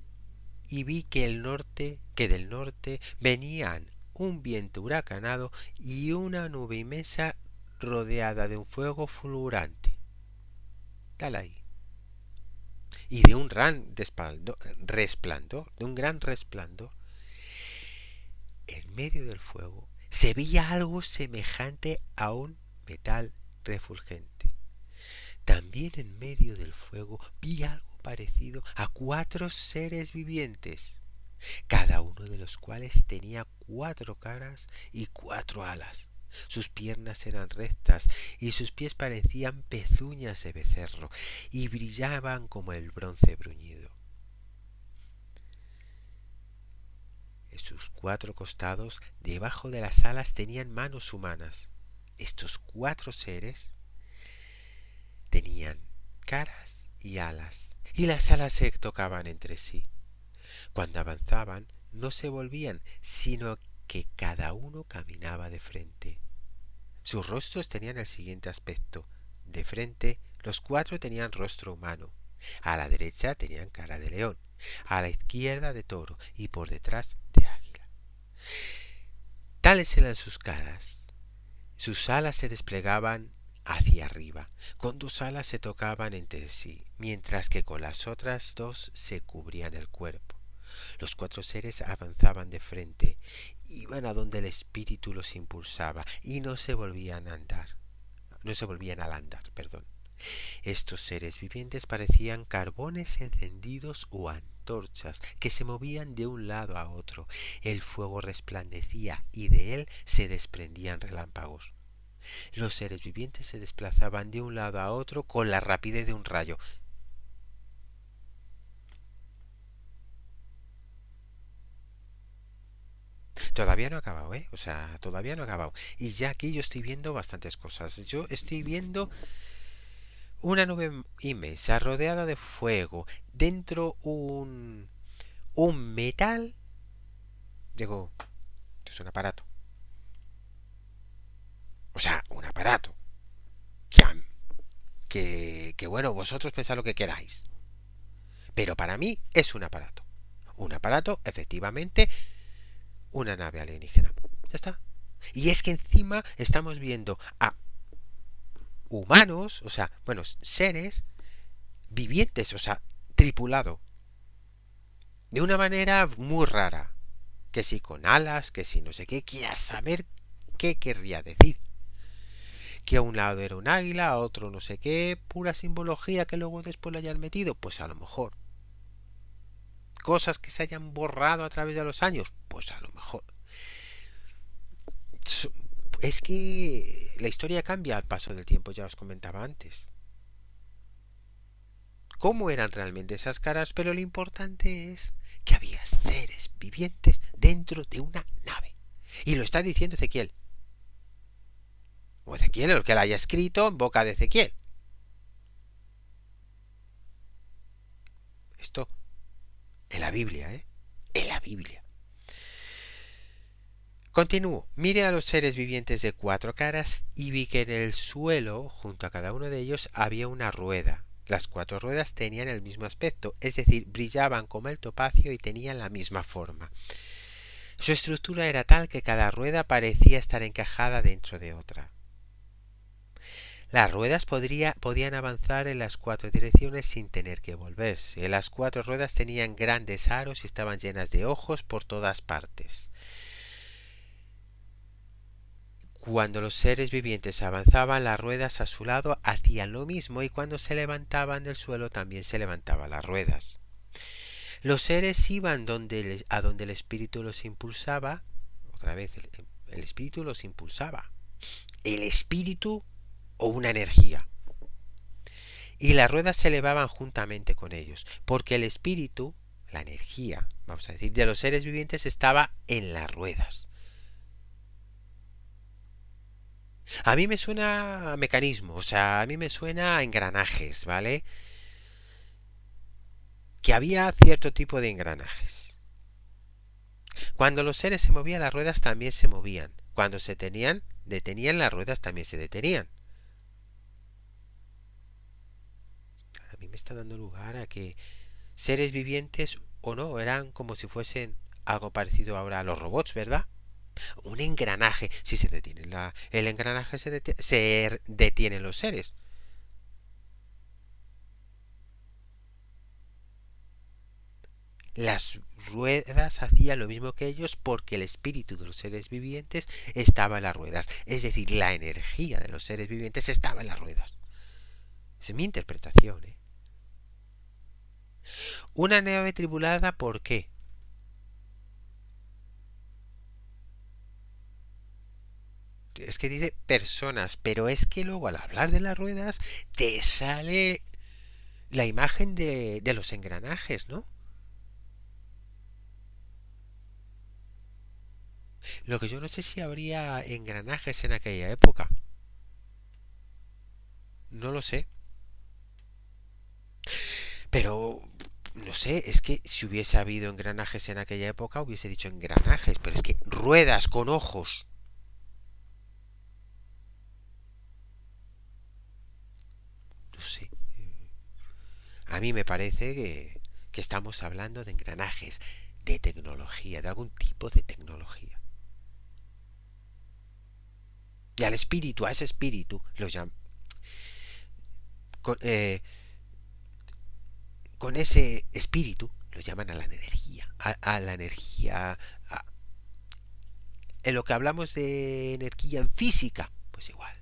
y vi que del norte venían un viento huracanado y una nube inmensa rodeada de un fuego fulgurante. Dale ahí. Y de un gran resplandor, de un gran resplandor, en medio del fuego se veía algo semejante a un metal refulgente. También en medio del fuego vi algo parecido a 4 seres vivientes, cada uno de los cuales tenía 4 caras y 4 alas. Sus piernas eran rectas y sus pies parecían pezuñas de becerro y brillaban como el bronce bruñido. En sus 4 costados, debajo de las alas, tenían manos humanas. Estos 4 seres tenían caras y alas, y las alas se tocaban entre sí. Cuando avanzaban, no se volvían, sino que cada uno caminaba de frente. Sus rostros tenían el siguiente aspecto. De frente, los 4 tenían rostro humano. A la derecha tenían cara de león, a la izquierda de toro y por detrás de águila. Tales eran sus caras. Sus alas se desplegaban hacia arriba. Con 2 alas se tocaban entre sí, mientras que con las otras 2 se cubrían el cuerpo. Los 4 seres avanzaban de frente, iban a donde el espíritu los impulsaba y no se volvían al andar, perdón. Estos seres vivientes parecían carbones encendidos o antorchas que se movían de un lado a otro. El fuego resplandecía y de él se desprendían relámpagos. Los seres vivientes se desplazaban de un lado a otro con la rapidez de un rayo. Todavía no ha acabado, ¿eh? O sea, todavía no ha acabado. Y ya aquí yo estoy viendo bastantes cosas. Yo estoy viendo una nube inmensa rodeada de fuego. Dentro un metal. Digo, es un aparato. O sea, un aparato. Que bueno, vosotros pensad lo que queráis. Pero para mí es un aparato. Un aparato, efectivamente, una nave alienígena. Ya está. Y es que encima estamos viendo a humanos, o sea, bueno, seres vivientes, o sea, tripulado. De una manera muy rara. Que si con alas, que si no sé qué, que a saber qué querría decir. Que a un lado era un águila, a otro no sé qué, pura simbología que luego después lo hayan metido, pues a lo mejor. Cosas que se hayan borrado a través de los años, pues a lo mejor. Es que la historia cambia al paso del tiempo, ya os comentaba antes. Cómo eran realmente esas caras, pero lo importante es que había seres vivientes dentro de una nave. Y lo está diciendo Ezequiel. O Ezequiel, el que la haya escrito en boca de Ezequiel. Esto en la Biblia, ¿eh? En la Biblia. Continúo. Mire a los seres vivientes de 4 caras y vi que en el suelo, junto a cada uno de ellos, había una rueda. Las 4 ruedas tenían el mismo aspecto, es decir, brillaban como el topacio y tenían la misma forma. Su estructura era tal que cada rueda parecía estar encajada dentro de otra. Las ruedas podían avanzar en las 4 direcciones sin tener que volverse. Las 4 ruedas tenían grandes aros y estaban llenas de ojos por todas partes. Cuando los seres vivientes avanzaban, las ruedas a su lado hacían lo mismo y cuando se levantaban del suelo también se levantaban las ruedas. Los seres iban a donde el espíritu los impulsaba. Otra vez, el espíritu los impulsaba. El espíritu o una energía. Y las ruedas se elevaban juntamente con ellos, porque el espíritu, la energía, vamos a decir, de los seres vivientes estaba en las ruedas. A mí me suena a mecanismo, o sea, a mí me suena a engranajes, ¿vale? que había cierto tipo de engranajes. Cuando los seres se movían, las ruedas también se movían. Cuando se detenían, las ruedas también se detenían. A mí me está dando lugar a que seres vivientes o no eran como si fuesen algo parecido ahora a los robots, ¿verdad? Un engranaje. Si se detiene el engranaje, se detienen los seres. Las ruedas hacían lo mismo que ellos porque el espíritu de los seres vivientes estaba en las ruedas. Es decir, la energía de los seres vivientes estaba en las ruedas. Esa es mi interpretación, ¿eh? Una nave tripulada, ¿por qué? Es que dice personas, pero es que luego al hablar de las ruedas te sale la imagen de los engranajes, ¿no? Lo que yo no sé si habría engranajes en aquella época. No lo sé. Pero, no sé, es que si hubiese habido engranajes en aquella época hubiese dicho engranajes, pero es que ruedas con ojos. No sé. A mí me parece que estamos hablando de engranajes, de tecnología, de algún tipo de tecnología. Y al espíritu, a ese espíritu, lo llaman, con, con ese espíritu lo llaman a la energía, a la energía, en lo que hablamos de energía en física, pues igual.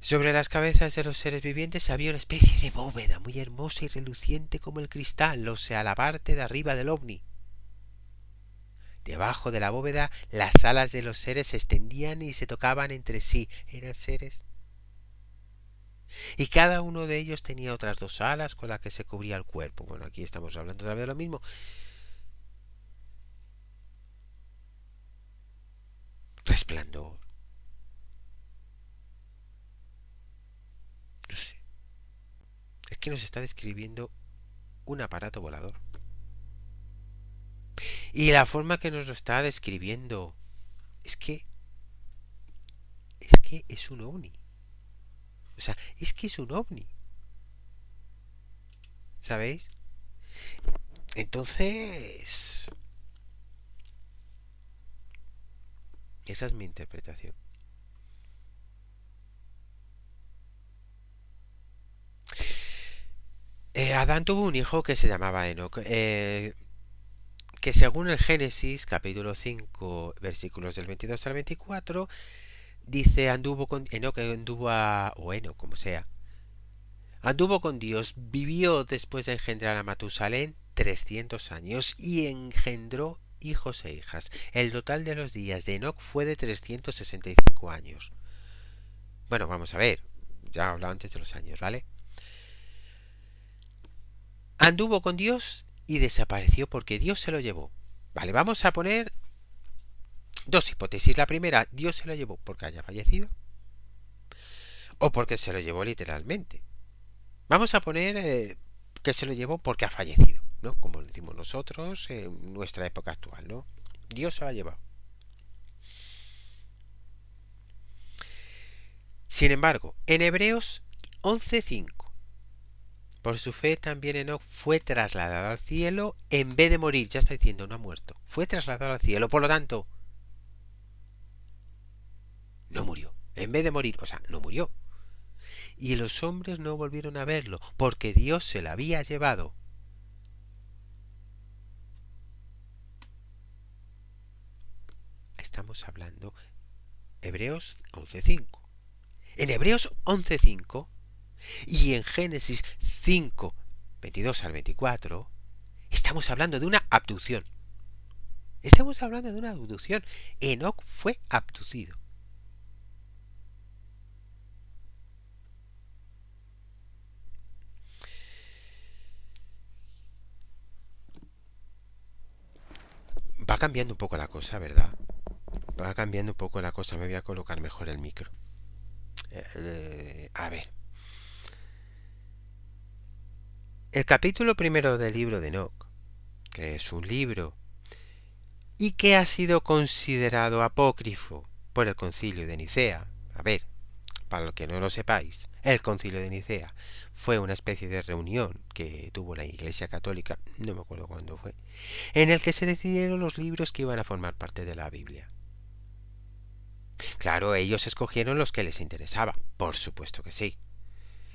Sobre las cabezas de los seres vivientes había una especie de bóveda muy hermosa y reluciente como el cristal, o sea, la parte de arriba del ovni. Debajo de la bóveda las alas de los seres se extendían y se tocaban entre sí. Eran seres. Y cada uno de ellos tenía otras dos alas con las que se cubría el cuerpo. Bueno, aquí estamos hablando otra vez de lo mismo. Resplandor. No sé. Es que nos está describiendo un aparato volador. Y la forma que nos lo está describiendo es que es un ovni. O sea, es que es un ovni. ¿Sabéis? Entonces, esa es mi interpretación. Adán tuvo un hijo que se llamaba Enoch, que según el Génesis, capítulo 5 versículos del 22 al 24, dice, anduvo con Enoch, o Enoch, como sea, anduvo con Dios, vivió después de engendrar a Matusalén 300 años y engendró hijos e hijas. El total de los días de Enoch fue de 365 años. Bueno, vamos a ver, ya he hablado antes de los años, ¿vale? Anduvo con Dios y desapareció porque Dios se lo llevó. Vale, vamos a poner dos hipótesis. La primera, Dios se lo llevó porque haya fallecido o porque se lo llevó literalmente. Vamos a poner que se lo llevó porque ha fallecido, ¿no? Como decimos nosotros en nuestra época actual, ¿no? Dios se lo ha llevado. Sin embargo, en Hebreos 11:5, por su fe también Enoch fue trasladado al cielo en vez de morir. Ya está diciendo, no ha muerto. Fue trasladado al cielo, por lo tanto, no murió. En vez de morir, o sea, no murió. Y los hombres no volvieron a verlo, porque Dios se lo había llevado. Estamos hablando Hebreos 11:5. En Hebreos 11:5 y en Génesis 5, 22 al 24, estamos hablando de una abducción. Estamos hablando de una abducción. Enoch fue abducido. Va cambiando un poco la cosa, ¿verdad? Va cambiando un poco la cosa. Me voy a colocar mejor el micro. A ver. El capítulo primero del libro de Enoc, que es un libro y que ha sido considerado apócrifo por el Concilio de Nicea. A ver, para los que no lo sepáis, el Concilio de Nicea fue una especie de reunión que tuvo la Iglesia Católica, no me acuerdo cuándo fue, en el que se decidieron los libros que iban a formar parte de la Biblia. Claro, ellos escogieron los que les interesaba, por supuesto que sí.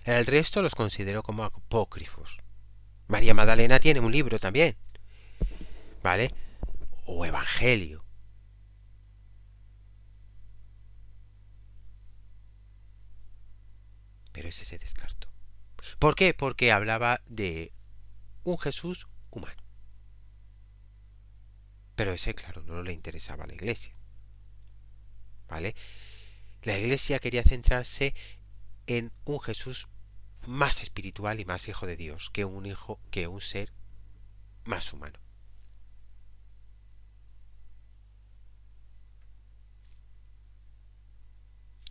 El resto los considero como apócrifos. María Magdalena tiene un libro también, ¿vale? O Evangelio. Pero ese se descartó. ¿Por qué? Porque hablaba de un Jesús humano. Pero ese, claro, no le interesaba a la Iglesia, ¿vale? La Iglesia quería centrarse en un Jesús más espiritual y más hijo de Dios que un ser más humano.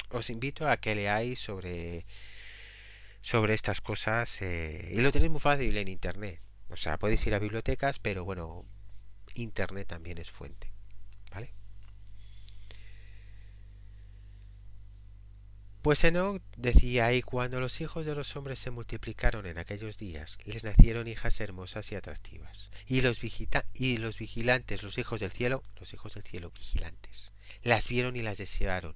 Os invito a que leáis sobre estas cosas y lo tenéis muy fácil en internet. O sea, podéis ir a bibliotecas, pero bueno, internet también es fuente, ¿vale? Pues Enoch decía, y cuando los hijos de los hombres se multiplicaron en aquellos días, les nacieron hijas hermosas y atractivas. Y los vigilantes, los hijos del cielo vigilantes, las vieron y las desearon.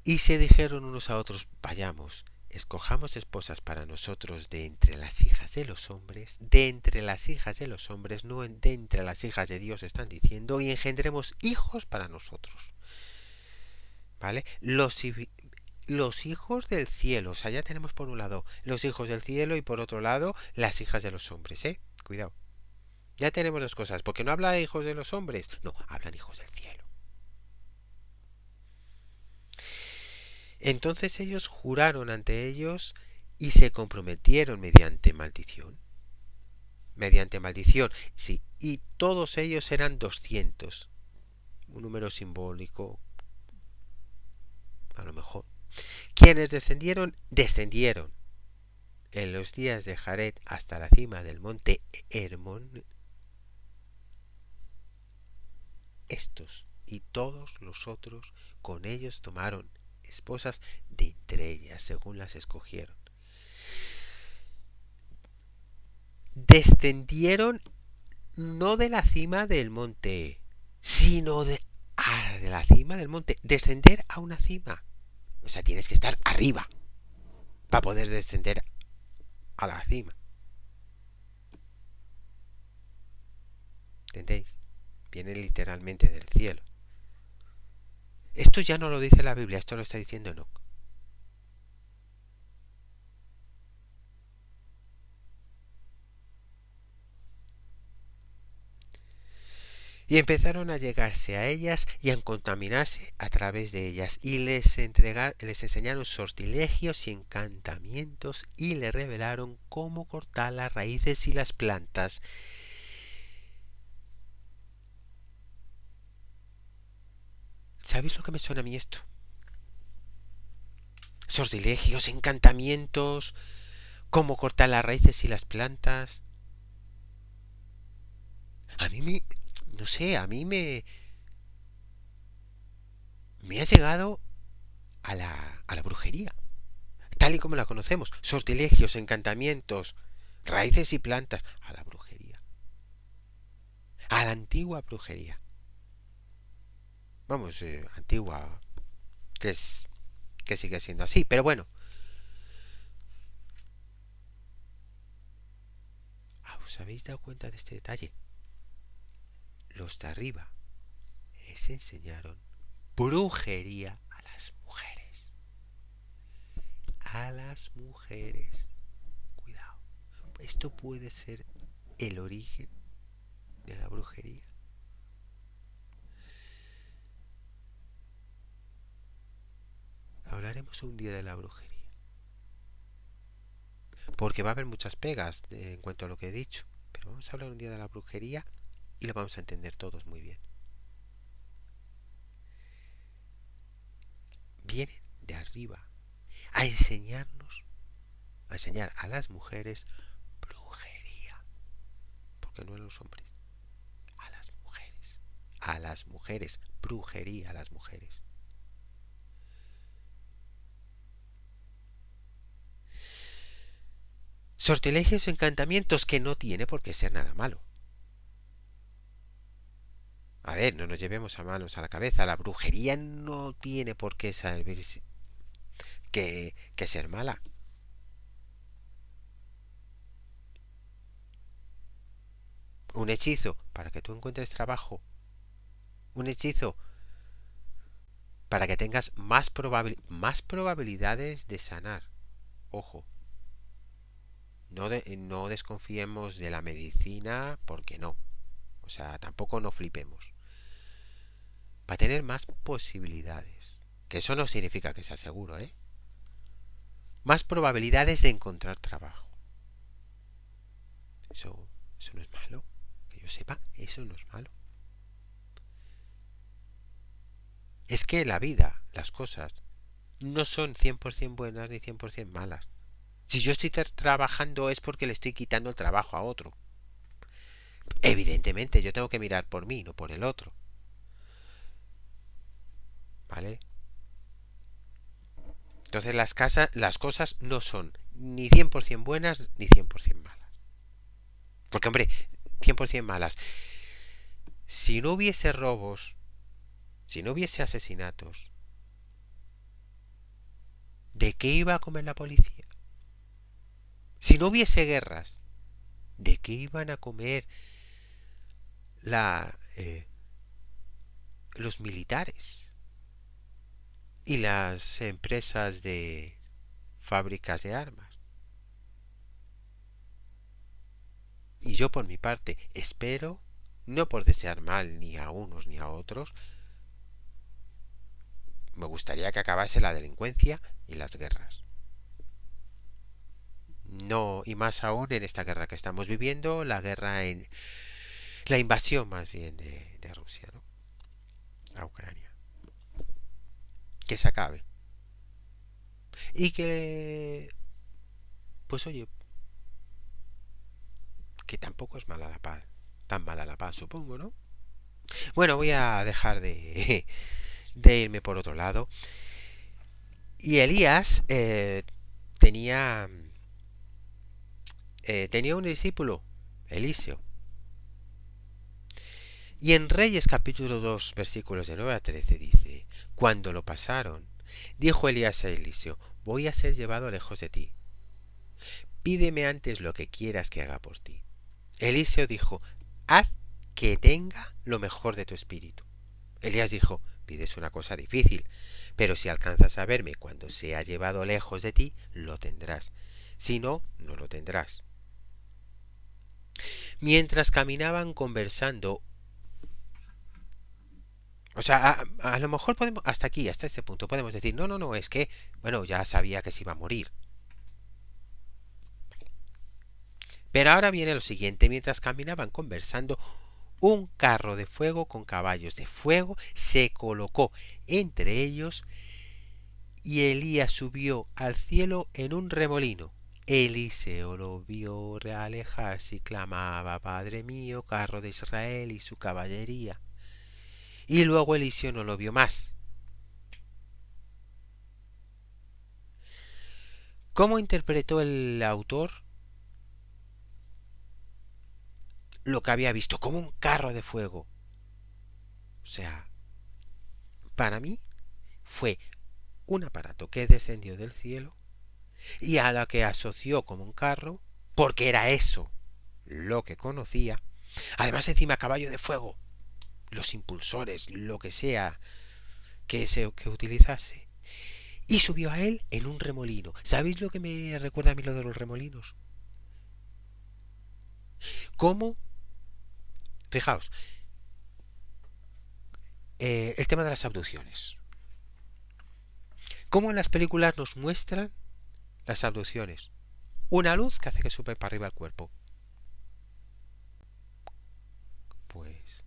Y se dijeron unos a otros, vayamos, escojamos esposas para nosotros de entre las hijas de los hombres, de entre las hijas de los hombres, no de entre las hijas de Dios están diciendo, y engendremos hijos para nosotros. ¿Vale? Los hijos del cielo, o sea, ya tenemos por un lado los hijos del cielo y por otro lado las hijas de los hombres, ¿eh? Cuidado. Ya tenemos dos cosas, porque no habla de hijos de los hombres, no, hablan hijos del cielo. Entonces ellos juraron ante ellos y se comprometieron mediante maldición. Mediante maldición, sí, y todos ellos eran 200. Un número simbólico, a lo mejor. Quienes descendieron en los días de Jared hasta la cima del monte Hermón, estos y todos los otros con ellos tomaron esposas de entre ellas según las escogieron. Descendieron no de la cima del monte, sino de la cima del monte. Descender a una cima. O sea, tienes que estar arriba para poder descender a la cima. ¿Entendéis? Viene literalmente del cielo. Esto ya no lo dice la Biblia, esto lo está diciendo Enoch. Y empezaron a llegarse a ellas y a contaminarse a través de ellas. Y les enseñaron sortilegios y encantamientos y le revelaron cómo cortar las raíces y las plantas. ¿Sabéis lo que me suena a mí esto? Sortilegios, encantamientos, cómo cortar las raíces y las plantas. A mí me... No sé, a mí me ha llegado a la brujería, tal y como la conocemos. Sortilegios, encantamientos, raíces y plantas. A la brujería. A la antigua brujería. Vamos, antigua, que es que sigue siendo así. Pero bueno, ¿os habéis dado cuenta de este detalle? Los de arriba les enseñaron brujería a las mujeres. A las mujeres. Cuidado. Esto puede ser el origen de la brujería. Hablaremos un día de la brujería. Porque va a haber muchas pegas en cuanto a lo que he dicho. Pero vamos a hablar un día de la brujería y lo vamos a entender todos muy bien. Vienen de arriba a enseñarnos, a enseñar a las mujeres brujería. Porque no a los hombres, a las mujeres. A las mujeres, brujería a las mujeres. Sortilegios o encantamientos que no tiene por qué ser nada malo. A ver, no nos llevemos a manos a la cabeza. La brujería no tiene por qué servirse que ser mala. Un hechizo para que tú encuentres trabajo. Un hechizo para que tengas más probabilidades de sanar. Ojo, no desconfiemos de la medicina porque no. O sea, tampoco no flipemos. Para tener más posibilidades. Que eso no significa que sea seguro, ¿eh? Más probabilidades de encontrar trabajo. Eso no es malo. Que yo sepa, eso no es malo. Es que la vida, las cosas, no son 100% buenas ni 100% malas. Si yo estoy trabajando es porque le estoy quitando el trabajo a otro. Evidentemente, yo tengo que mirar por mí, no por el otro. ¿Vale? Entonces las cosas no son ni 100% buenas ni 100% malas. Porque, hombre, 100% malas. Si no hubiese robos, si no hubiese asesinatos, ¿de qué iba a comer la policía? Si no hubiese guerras, ¿de qué iban a comer la, los militares y las empresas de fábricas de armas? Y yo por mi parte espero, no por desear mal ni a unos ni a otros, me gustaría que acabase la delincuencia y las guerras. No, y más aún en esta guerra que estamos viviendo, la invasión más bien de Rusia, ¿no? A Ucrania. Que se acabe. Y que, pues oye, que tampoco es mala la paz. Tan mala la paz, supongo, ¿no? Bueno, voy a dejar de irme por otro lado. Y Elías tenía, tenía un discípulo, Eliseo. Y en Reyes capítulo 2 versículos de 9 a 13 dice, cuando lo pasaron, dijo Elías a Eliseo, voy a ser llevado lejos de ti. Pídeme antes lo que quieras que haga por ti. Eliseo dijo, haz que tenga lo mejor de tu espíritu. Elías dijo, pides una cosa difícil, pero si alcanzas a verme cuando sea llevado lejos de ti, lo tendrás. Si no, no lo tendrás. Mientras caminaban conversando, o sea, a lo mejor podemos, hasta aquí, hasta este punto, podemos decir, no, es que, bueno, ya sabía que se iba a morir. Pero ahora viene lo siguiente, mientras caminaban conversando, un carro de fuego con caballos de fuego se colocó entre ellos y Elías subió al cielo en un remolino. Eliseo lo vio alejarse y clamaba, Padre mío, carro de Israel y su caballería. Y luego Eliseo no lo vio más. ¿Cómo interpretó el autor lo que había visto? Como un carro de fuego. O sea, para mí fue un aparato que descendió del cielo y a la que asoció como un carro, porque era eso lo que conocía. Además, encima caballo de fuego, los impulsores, lo que sea que utilizase. Y subió a él en un remolino. ¿Sabéis lo que me recuerda a mí lo de los remolinos? ¿Cómo? Fijaos, el tema de las abducciones. ¿Cómo en las películas nos muestran las abducciones? Una luz que hace que sube para arriba el cuerpo. Pues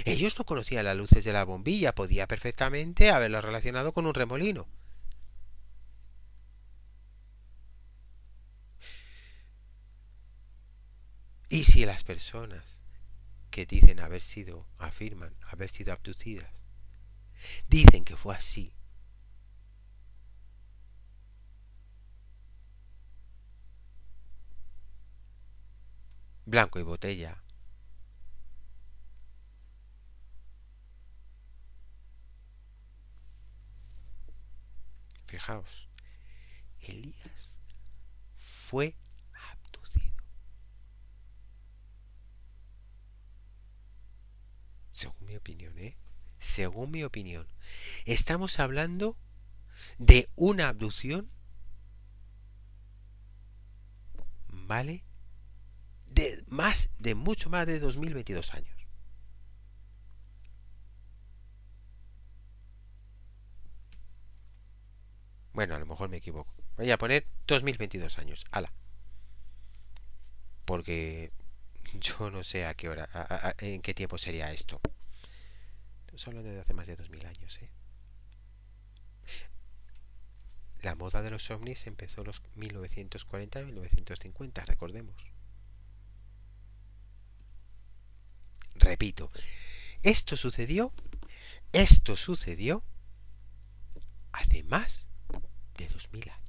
ellos no conocían las luces de la bombilla, podía perfectamente haberlo relacionado con un remolino. Y si las personas que dicen afirman haber sido abducidas, dicen que fue así, blanco y botella, fijaos, Elías fue abducido, según mi opinión, ¿eh? Según mi opinión. Estamos hablando de una abducción, ¿vale? De mucho más de 2022 años. Bueno, a lo mejor me equivoco. Voy a poner 2022 años. Ala. Porque yo no sé a qué hora, en qué tiempo sería esto. Estamos hablando de hace más de 2000 años, ¿eh? La moda de los ovnis empezó en los 1940 y 1950, recordemos. Repito, esto sucedió, esto sucedió hace más de 2000 años.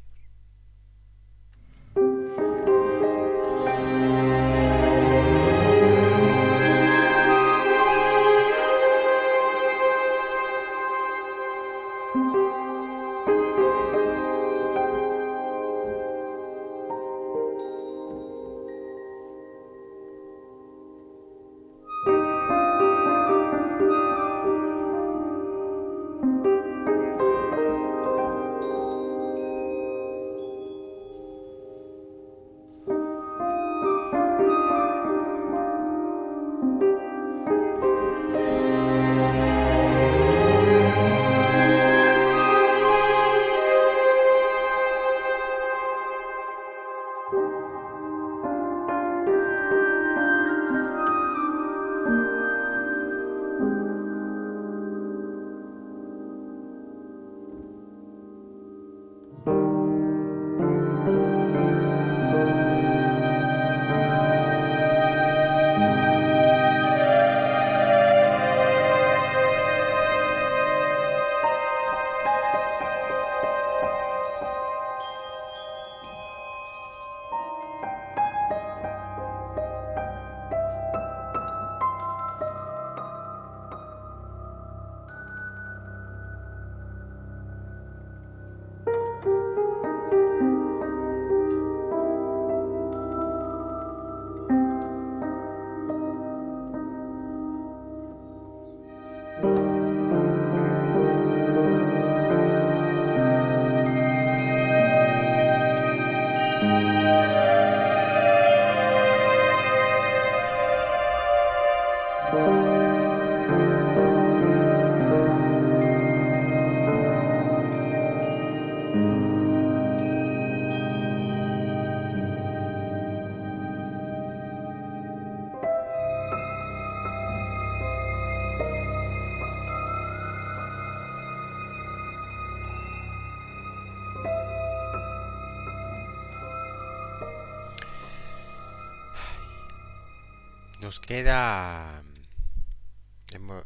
Nos queda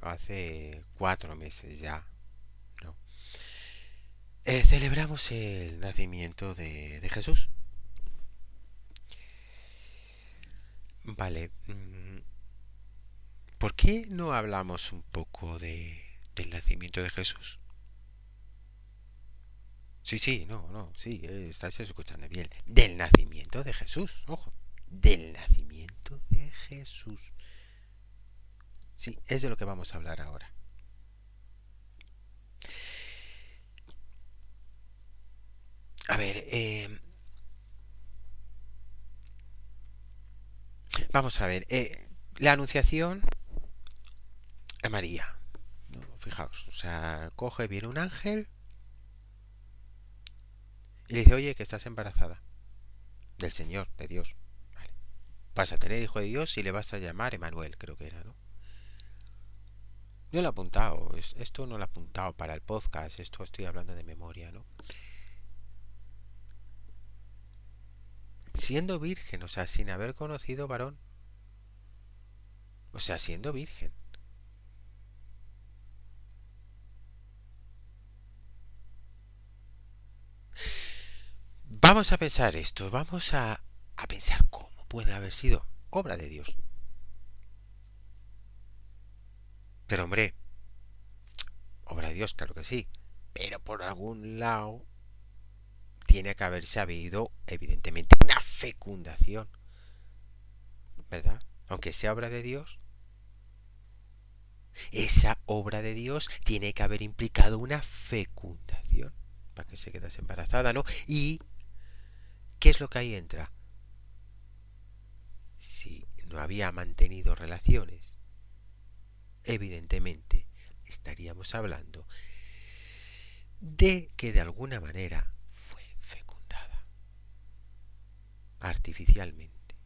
hace 4 meses ya, ¿no? Celebramos el nacimiento de Jesús. Vale. ¿Por qué no hablamos un poco del nacimiento de Jesús? Sí, sí, no, sí, estáis escuchando bien. Del nacimiento de Jesús, ojo. Del nacimiento de Jesús. Sí, es de lo que vamos a hablar ahora. A ver, vamos a ver. La anunciación a María. ¿No? Fijaos, o sea, viene un ángel y le dice, oye, que estás embarazada. Del Señor, de Dios. Vale. Vas a tener hijo de Dios y le vas a llamar Emanuel, creo que era, ¿no? No lo he apuntado, esto no lo he apuntado para el podcast, esto estoy hablando de memoria, ¿no? Siendo virgen, o sea, sin haber conocido varón. o sea, siendo virgen. Vamos a pensar esto, vamos a pensar cómo puede haber sido obra de Dios. Pero hombre, obra de Dios, claro que sí. Pero por algún lado tiene que haberse habido, evidentemente, una fecundación, ¿verdad? Aunque sea obra de Dios, esa obra de Dios tiene que haber implicado una fecundación para que se quedase embarazada, ¿no? ¿Y qué es lo que ahí entra? Si no había mantenido relaciones, evidentemente estaríamos hablando de que de alguna manera fue fecundada artificialmente,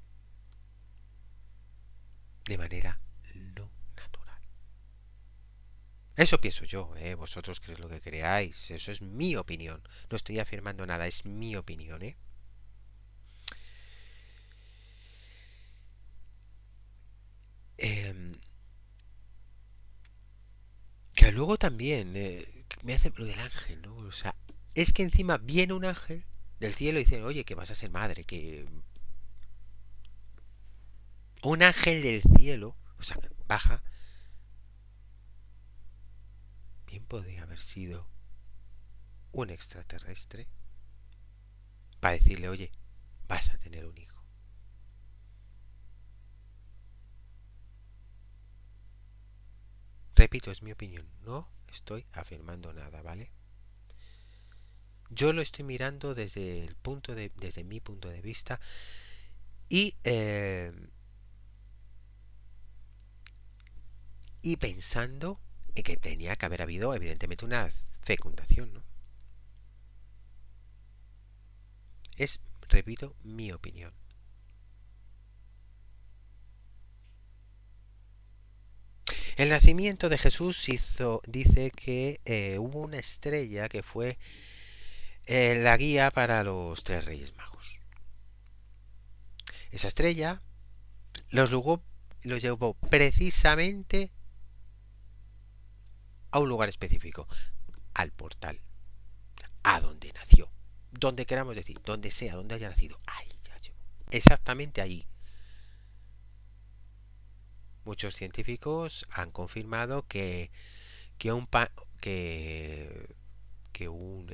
de manera no natural. Eso pienso yo, ¿eh? Vosotros creéis lo que creáis, eso es mi opinión. No estoy afirmando nada, es mi opinión, ¿eh? Eh, que luego también me hace lo del ángel, ¿no? O sea, es que encima viene un ángel del cielo y dice, oye, que vas a ser madre, que un ángel del cielo, o sea, baja, bien podría haber sido un extraterrestre para decirle, oye, vas a tener un hijo. Repito, es mi opinión, no estoy afirmando nada, ¿vale? Yo lo estoy mirando desde mi punto de vista y, y pensando en que tenía que haber habido evidentemente una fecundación, ¿no? Es, repito, mi opinión. El nacimiento de Jesús dice que hubo una estrella que fue la guía para los tres reyes magos. Esa estrella los llevó precisamente a un lugar específico, al portal, a donde nació, donde queramos decir, donde sea, donde haya nacido, ahí ya llevó. Exactamente ahí. Muchos científicos han confirmado que un, pa- que, que un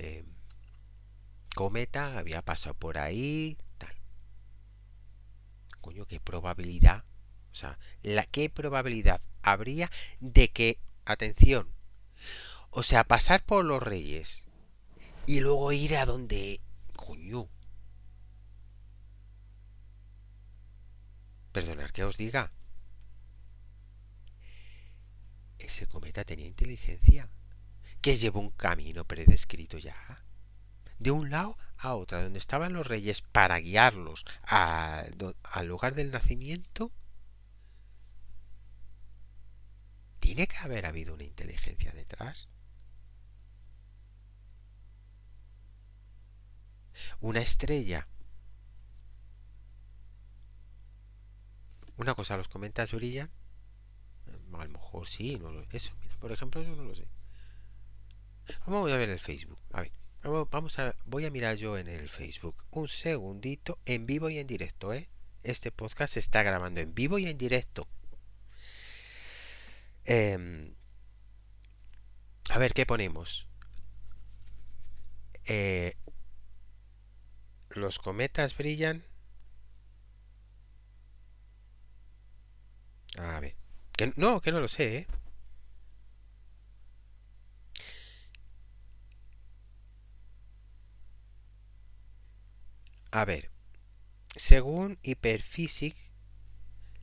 cometa había pasado por ahí, tal. Coño, qué probabilidad, o sea, qué probabilidad habría de que, atención, o sea, pasar por los reyes y luego ir a donde, coño, perdonad que os diga, ese cometa tenía inteligencia, que llevó un camino predescrito ya, de un lado a otro, donde estaban los reyes para guiarlos al lugar del nacimiento. Tiene que haber habido una inteligencia detrás. Una estrella. Una cosa, los cometas brillan. A lo mejor sí, no eso, mira, por ejemplo, eso no lo sé. Vamos a ver el Facebook. A ver, voy a mirar yo en el Facebook. Un segundito, en vivo y en directo, ¿eh? Este podcast se está grabando en vivo y en directo. Eh, a ver, ¿qué ponemos? Eh, los cometas brillan. A ver. Que no lo sé, ¿eh? A ver, según Hyperphysics,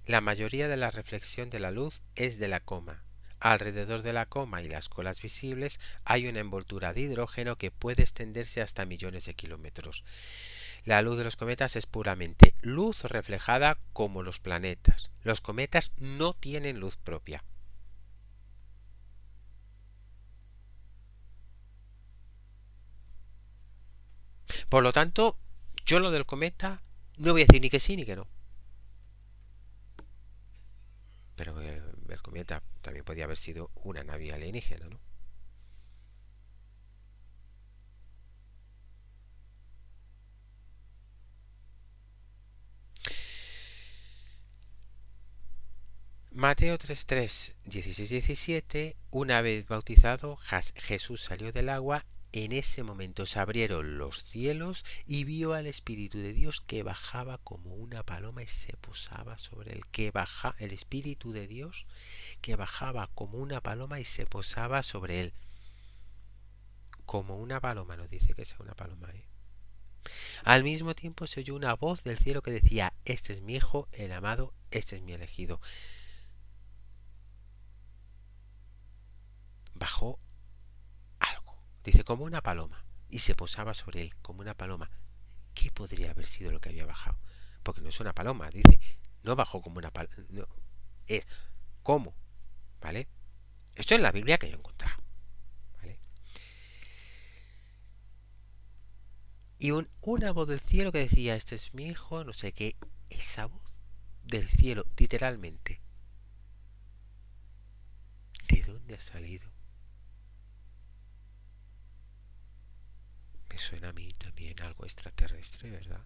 la mayoría de la reflexión de la luz es de la coma. Alrededor de la coma y las colas visibles hay una envoltura de hidrógeno que puede extenderse hasta millones de kilómetros. La luz de los cometas es puramente luz reflejada como los planetas. Los cometas no tienen luz propia. Por lo tanto, yo lo del cometa no voy a decir ni que sí ni que no. Pero el cometa también podía haber sido una nave alienígena, ¿no? Mateo 3:3, 16, 17. Una vez bautizado, Jesús salió del agua. En ese momento se abrieron los cielos y vio al Espíritu de Dios que bajaba como una paloma y se posaba sobre él. El Espíritu de Dios que bajaba como una paloma y se posaba sobre él. Como una paloma, no dice que sea una paloma, ¿eh? Al mismo tiempo se oyó una voz del cielo que decía: Este es mi Hijo, el amado, este es mi elegido. Bajó algo, dice, como una paloma, y se posaba sobre él como una paloma. ¿Qué podría haber sido lo que había bajado? Porque no es una paloma, dice, no bajó como una paloma, no, es como, ¿vale? Esto es la Biblia que yo he encontrado, ¿vale? Y una voz del cielo que decía: Este es mi Hijo, no sé qué. Esa voz del cielo, literalmente, ¿de dónde ha salido? Me suena a mí también algo extraterrestre, ¿verdad?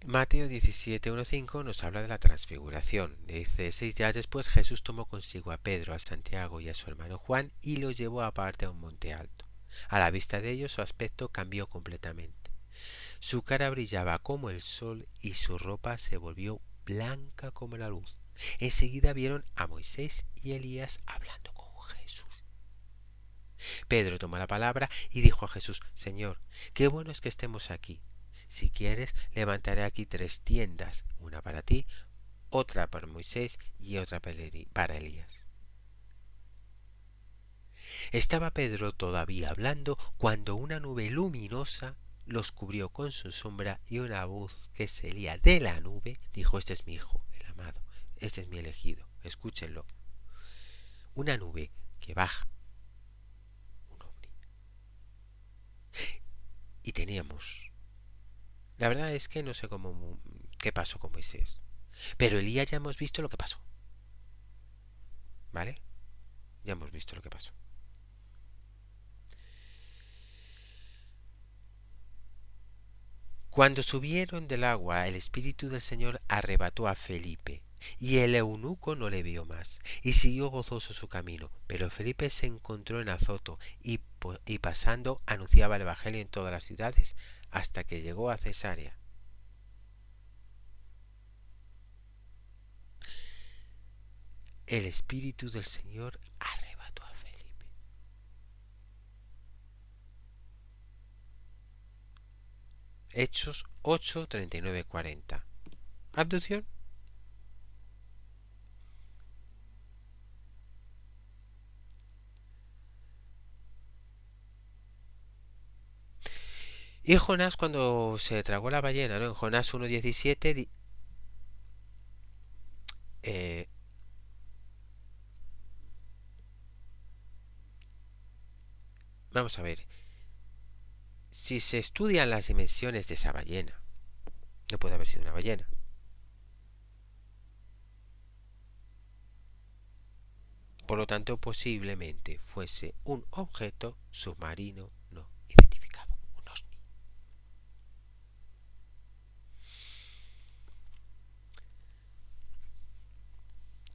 Mateo 17:1-5 nos habla de la transfiguración. Dice: 6 días después Jesús tomó consigo a Pedro, a Santiago y a su hermano Juan y los llevó aparte a un monte alto. A la vista de ellos su aspecto cambió completamente. Su cara brillaba como el sol y su ropa se volvió blanca como la luz. Enseguida vieron a Moisés y Elías hablando con Jesús. Pedro tomó la palabra y dijo a Jesús: Señor, qué bueno es que estemos aquí. Si quieres, levantaré aquí 3 tiendas, una para ti, otra para Moisés y otra para Elías. Estaba Pedro todavía hablando cuando una nube luminosa los cubrió con su sombra y una voz que salía de la nube dijo: Este es mi Hijo, el amado, este es mi elegido, escúchenlo. Una nube que baja, un ovni. Y teníamos... La verdad es que no sé qué pasó con Moisés. Pero Elías ya hemos visto lo que pasó, ¿vale? Ya hemos visto lo que pasó. Cuando subieron del agua, el Espíritu del Señor arrebató a Felipe, y el eunuco no le vio más, y siguió gozoso su camino. Pero Felipe se encontró en Azoto, y pasando anunciaba el Evangelio en todas las ciudades, hasta que llegó a Cesarea. El Espíritu del Señor arrebató a Felipe. Hechos 8, 39, 40. Abducción. Y Jonás, cuando se tragó la ballena, ¿no? En Jonás 1:17, eh, vamos a ver, si se estudian las dimensiones de esa ballena, no puede haber sido una ballena. Por lo tanto, posiblemente fuese un objeto submarino no identificado, un OSNI.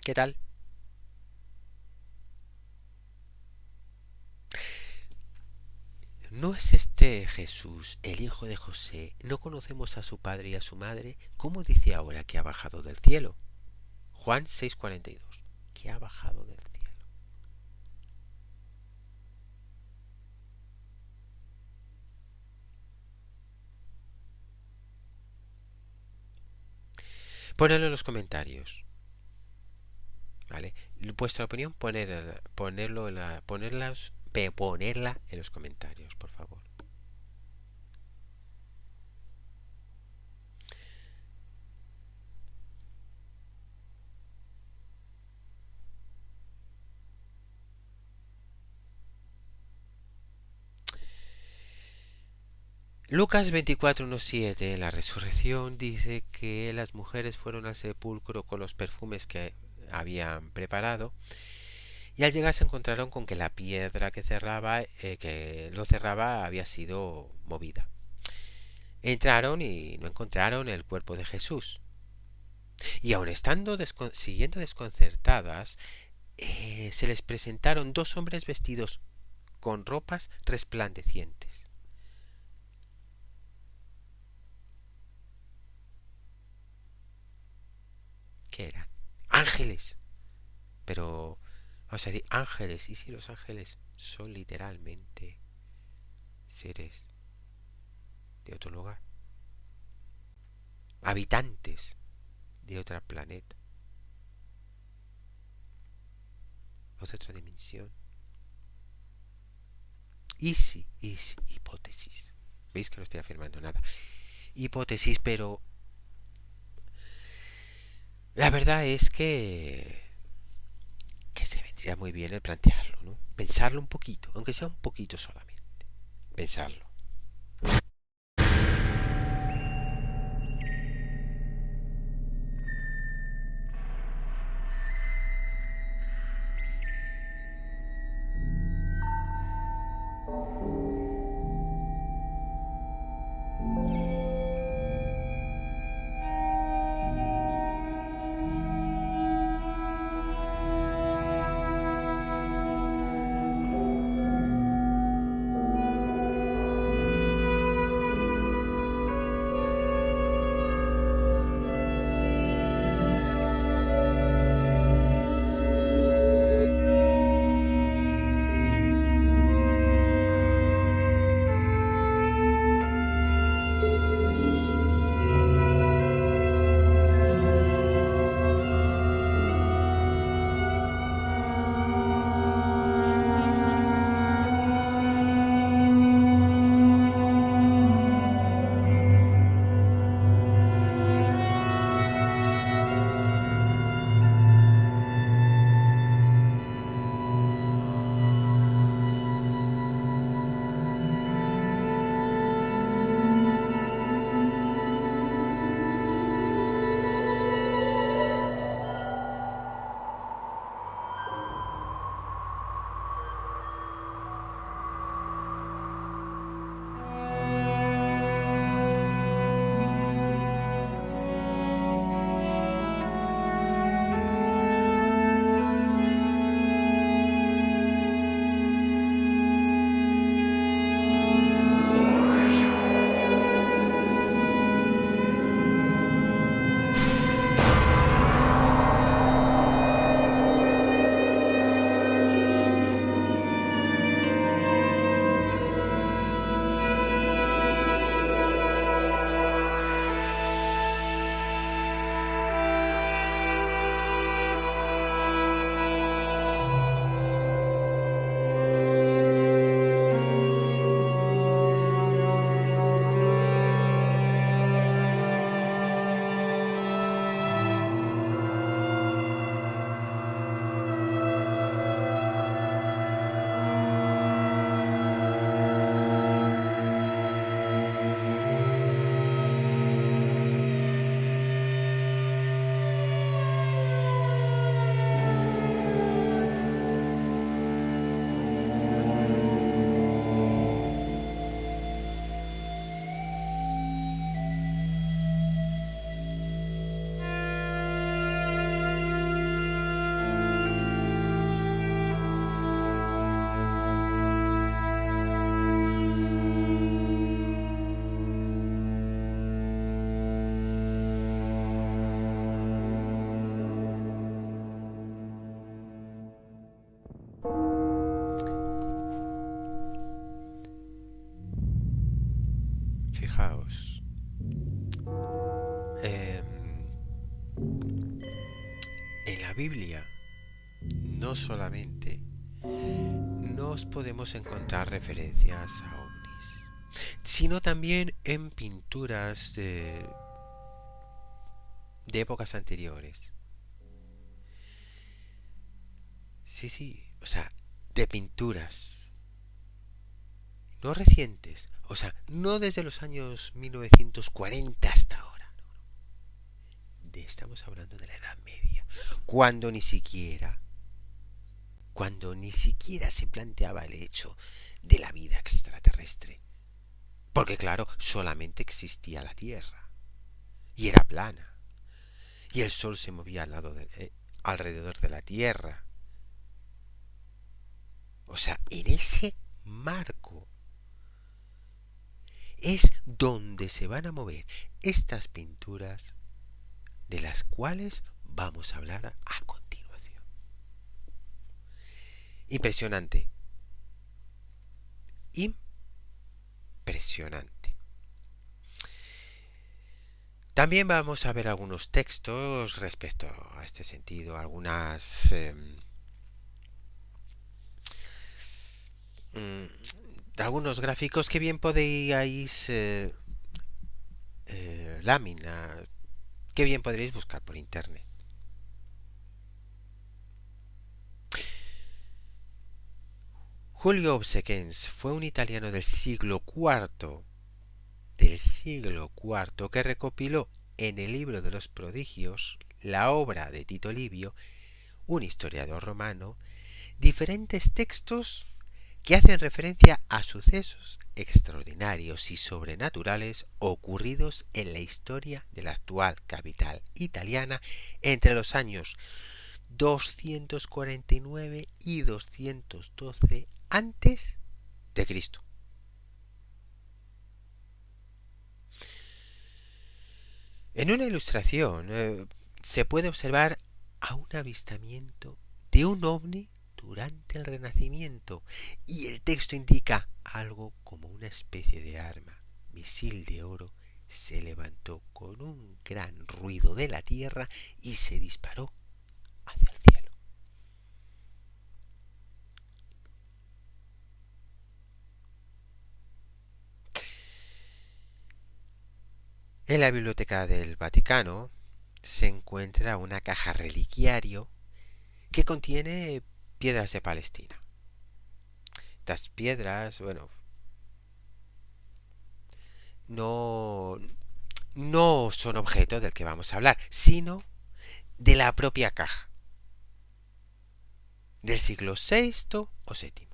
¿Qué tal? ¿No es este Jesús, el hijo de José? ¿No conocemos a su padre y a su madre? ¿Cómo dice ahora que ha bajado del cielo? Juan 6:42, que ha bajado del cielo. Ponedlo en los comentarios, ¿vale? Vuestra opinión, ponerla en los comentarios, por favor. Lucas 24:17, la resurrección, dice que las mujeres fueron al sepulcro con los perfumes que habían preparado y al llegar se encontraron con que la piedra que lo cerraba había sido movida. Entraron y no encontraron el cuerpo de Jesús. Y aun estando siguiendo desconcertadas, se les presentaron dos hombres vestidos con ropas resplandecientes. ¿Qué eran? Ángeles. Pero vamos a decir ángeles. ¿Y si los ángeles son literalmente seres de otro lugar? Habitantes de otro planeta. O de otra dimensión. Hipótesis. ¿Veis que no estoy afirmando nada? Hipótesis, pero la verdad es que se vendría muy bien el plantearlo, ¿no? Pensarlo un poquito, aunque sea un poquito solamente. Pensarlo. Fijaos. En la Biblia no solamente nos podemos encontrar referencias a ovnis, sino también en pinturas de épocas anteriores. Sí, sí, o sea, de pinturas. no recientes, o sea, no desde los años 1940 hasta ahora. Estamos hablando de la Edad Media, cuando ni siquiera, cuando ni siquiera se planteaba el hecho de la vida extraterrestre. Porque claro, solamente existía la Tierra y era plana y el Sol se movía alrededor de la Tierra. O sea, en ese marco es donde se van a mover estas pinturas de las cuales vamos a hablar a continuación. Impresionante. Impresionante. También vamos a ver algunos textos respecto a este sentido, algunos gráficos que bien podéis lámina que bien podréis buscar por internet. Julio Obsequens fue un italiano del siglo IV que recopiló en el libro de los prodigios la obra de Tito Livio, un historiador romano, diferentes textos que hacen referencia a sucesos extraordinarios y sobrenaturales ocurridos en la historia de la actual capital italiana entre los años 249 y 212 antes de Cristo. En una ilustración se puede observar a un avistamiento de un ovni durante el Renacimiento y el texto indica algo como una especie de arma, misil de oro, se levantó con un gran ruido de la tierra y se disparó hacia el cielo. En la Biblioteca del Vaticano se encuentra una caja reliquiario que contiene piedras de Palestina. Estas piedras, bueno, no, no son objeto del que vamos a hablar, sino de la propia caja, del siglo VI o VII.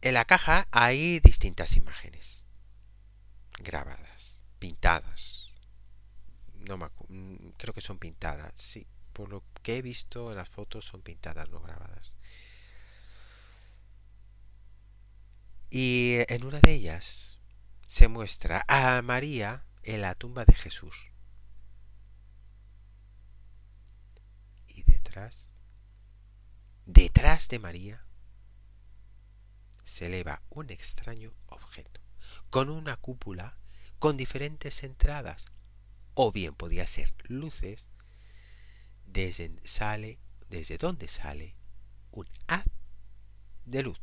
En la caja hay distintas imágenes grabadas, pintadas. No me creo que son pintadas, sí. Por lo que he visto en las fotos son pintadas, no grabadas. Y en una de ellas se muestra a María en la tumba de Jesús. Y detrás de María, se eleva un extraño objeto, con una cúpula con diferentes entradas, o bien podía ser luces, desde donde sale un haz de luz.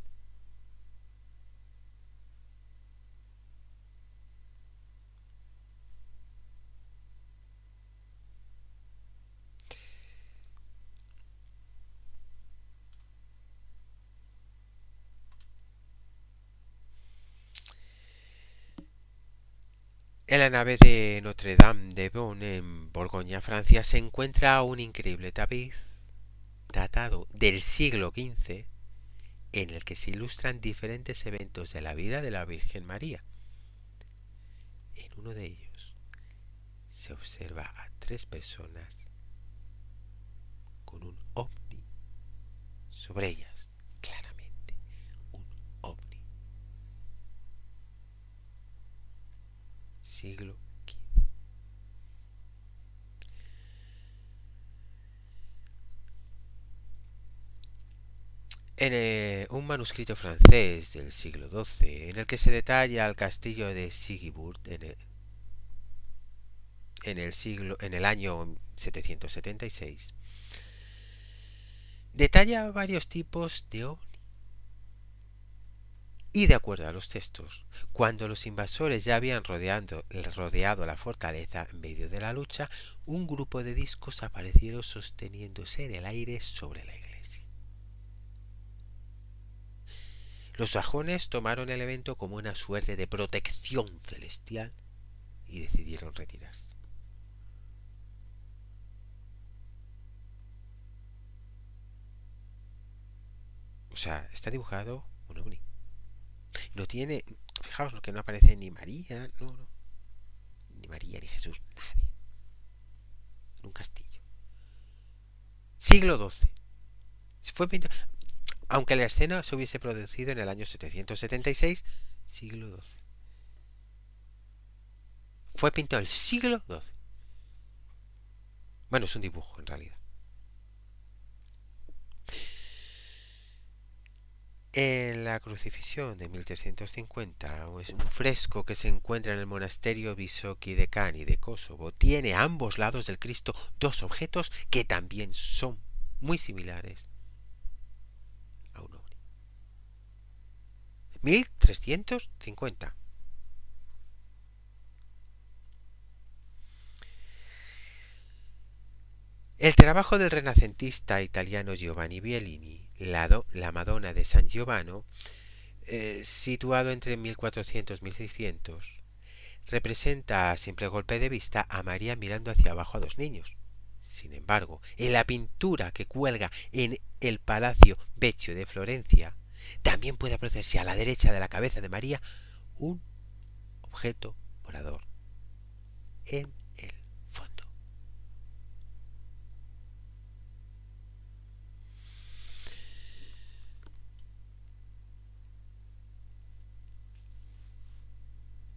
En la nave de Notre Dame de Beaune, en Borgoña, Francia, se encuentra un increíble tapiz datado del siglo XV en el que se ilustran diferentes eventos de la vida de la Virgen María. En uno de ellos se observa a 3 personas con un ovni sobre ellas, claramente un ovni. Siglo XV. En un manuscrito francés del siglo XII, en el que se detalla el castillo de Sigismund en el año 776, detalla varios tipos de ovni. Y de acuerdo a los textos, cuando los invasores ya habían rodeado la fortaleza en medio de la lucha, un grupo de discos aparecieron sosteniéndose en el aire sobre la iglesia. Los sajones tomaron el evento como una suerte de protección celestial y decidieron retirarse. O sea, está dibujado un ovni. No tiene, fijaos que no aparece ni María, no, ni María, ni Jesús, nadie. En un castillo. Siglo XII. Se fue pintado, aunque la escena se hubiese producido en el año 776, siglo XII. Fue pintado el siglo XII. Bueno, es un dibujo en realidad. En la crucifixión de 1350, es un fresco que se encuentra en el monasterio Visoki de Cani de Kosovo. Tiene a ambos lados del Cristo dos objetos que también son muy similares a un ovni. 1350. El trabajo del renacentista italiano Giovanni Bellini, la Madonna de San Giovanni, situado entre 1400 y 1600, representa a simple golpe de vista a María mirando hacia abajo a dos niños. Sin embargo, en la pintura que cuelga en el Palacio Vecchio de Florencia, también puede apreciarse a la derecha de la cabeza de María un objeto volador en el fondo.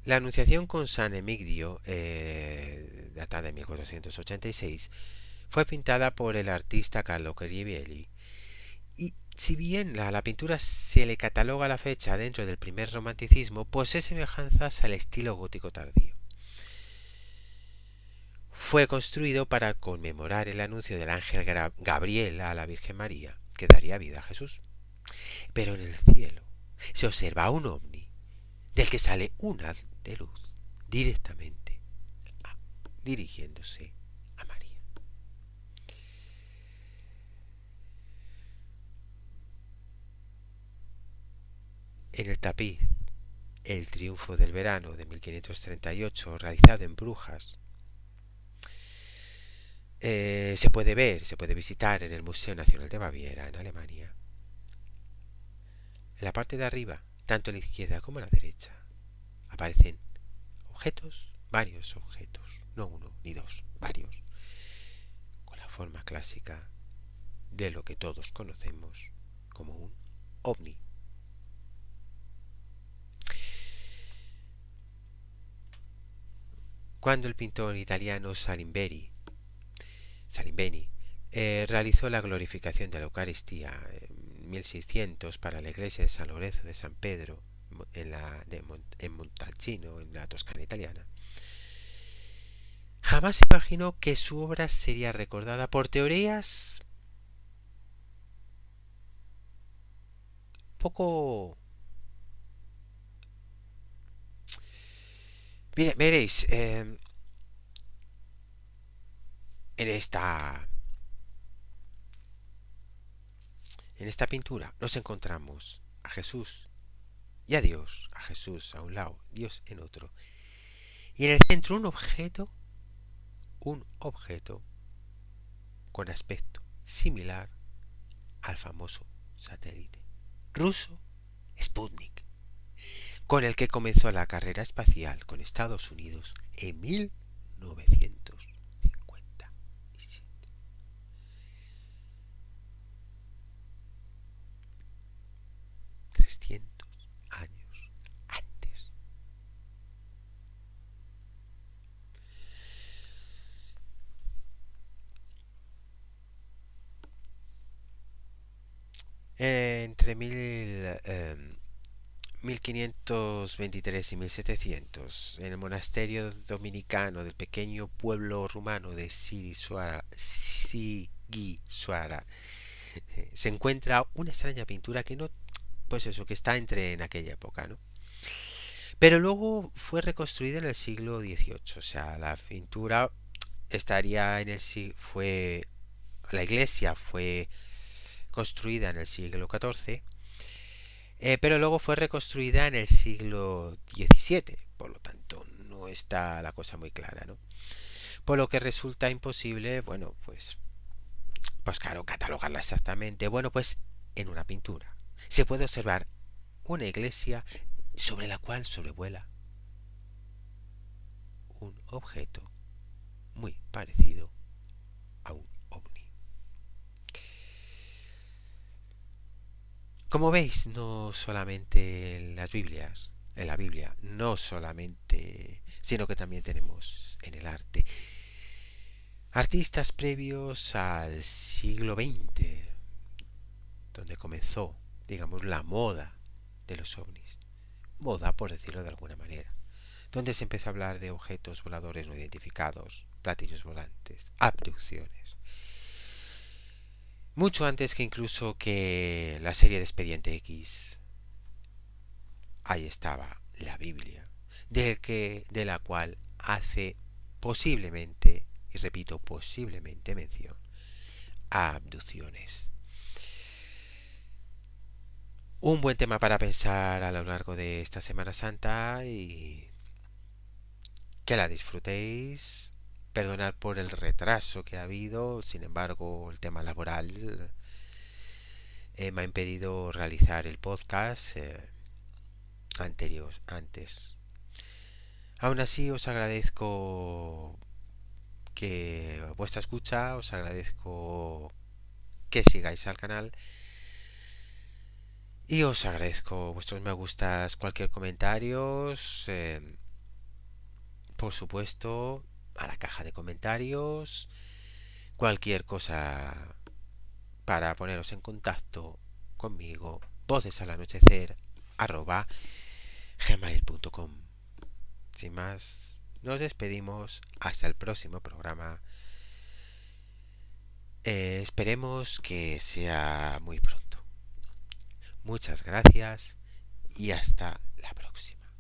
La Anunciación con San Emigdio, datada de 1486, fue pintada por el artista Carlo Crivelli. Y si bien la pintura se le cataloga la fecha dentro del primer romanticismo, posee semejanzas al estilo gótico tardío. Fue construido para conmemorar el anuncio del ángel Gabriel a la Virgen María, que daría vida a Jesús. Pero en el cielo se observa un ovni del que sale un haz de luz directamente dirigiéndose a María. En el tapiz El triunfo del verano de 1538, realizado en Brujas, se puede visitar en el Museo Nacional de Baviera, en Alemania. En la parte de arriba, tanto a la izquierda como a la derecha, aparecen objetos, varios objetos, no uno ni dos, varios, con la forma clásica de lo que todos conocemos como un ovni. Cuando el pintor italiano Salimbeni realizó la glorificación de la Eucaristía en 1600 para la iglesia de San Lorenzo de San Pedro en Montalcino, en la Toscana italiana, jamás se imaginó que su obra sería recordada por teorías poco... Veréis, en esta pintura nos encontramos a Jesús y a Dios, a Jesús a un lado, Dios en otro, y en el centro un objeto con aspecto similar al famoso satélite ruso Sputnik, con el que comenzó la carrera espacial con Estados Unidos en 1957. 300 años antes. Entre 1523 y 1700, en el monasterio dominicano del pequeño pueblo rumano de Sighishuara, se encuentra una extraña pintura que no, pues eso, que está entre en aquella época, ¿no? Pero luego fue reconstruida en el siglo XVIII, o sea, la pintura estaría en el fue la iglesia fue construida en el siglo XIV. pero luego fue reconstruida en el siglo XVII, por lo tanto no está la cosa muy clara, ¿no? Por lo que resulta imposible, bueno, pues claro, catalogarla exactamente. Bueno, pues en una pintura se puede observar una iglesia sobre la cual sobrevuela un objeto muy parecido a un ovni. Como veis, no solamente en las Biblias, en la Biblia, no solamente, sino que también tenemos en el arte artistas previos al siglo XX, donde comenzó, digamos, la moda de los ovnis. Moda, por decirlo de alguna manera. Donde se empezó a hablar de objetos voladores no identificados, platillos volantes, abducciones. Mucho antes que incluso que la serie de Expediente X, ahí estaba la Biblia, de la cual hace posiblemente, y repito, posiblemente mención a abducciones. Un buen tema para pensar a lo largo de esta Semana Santa y que la disfrutéis. Perdonad por el retraso que ha habido, sin embargo el tema laboral me ha impedido realizar el podcast antes. Aún así os agradezco que vuestra escucha, os agradezco que sigáis al canal y os agradezco vuestros me gustas, cualquier comentario, por supuesto, a la caja de comentarios, cualquier cosa para poneros en contacto conmigo, vocesalanochecer arroba gmail.com. Sin más, nos despedimos hasta el próximo programa. Esperemos que sea muy pronto. Muchas gracias y hasta la próxima.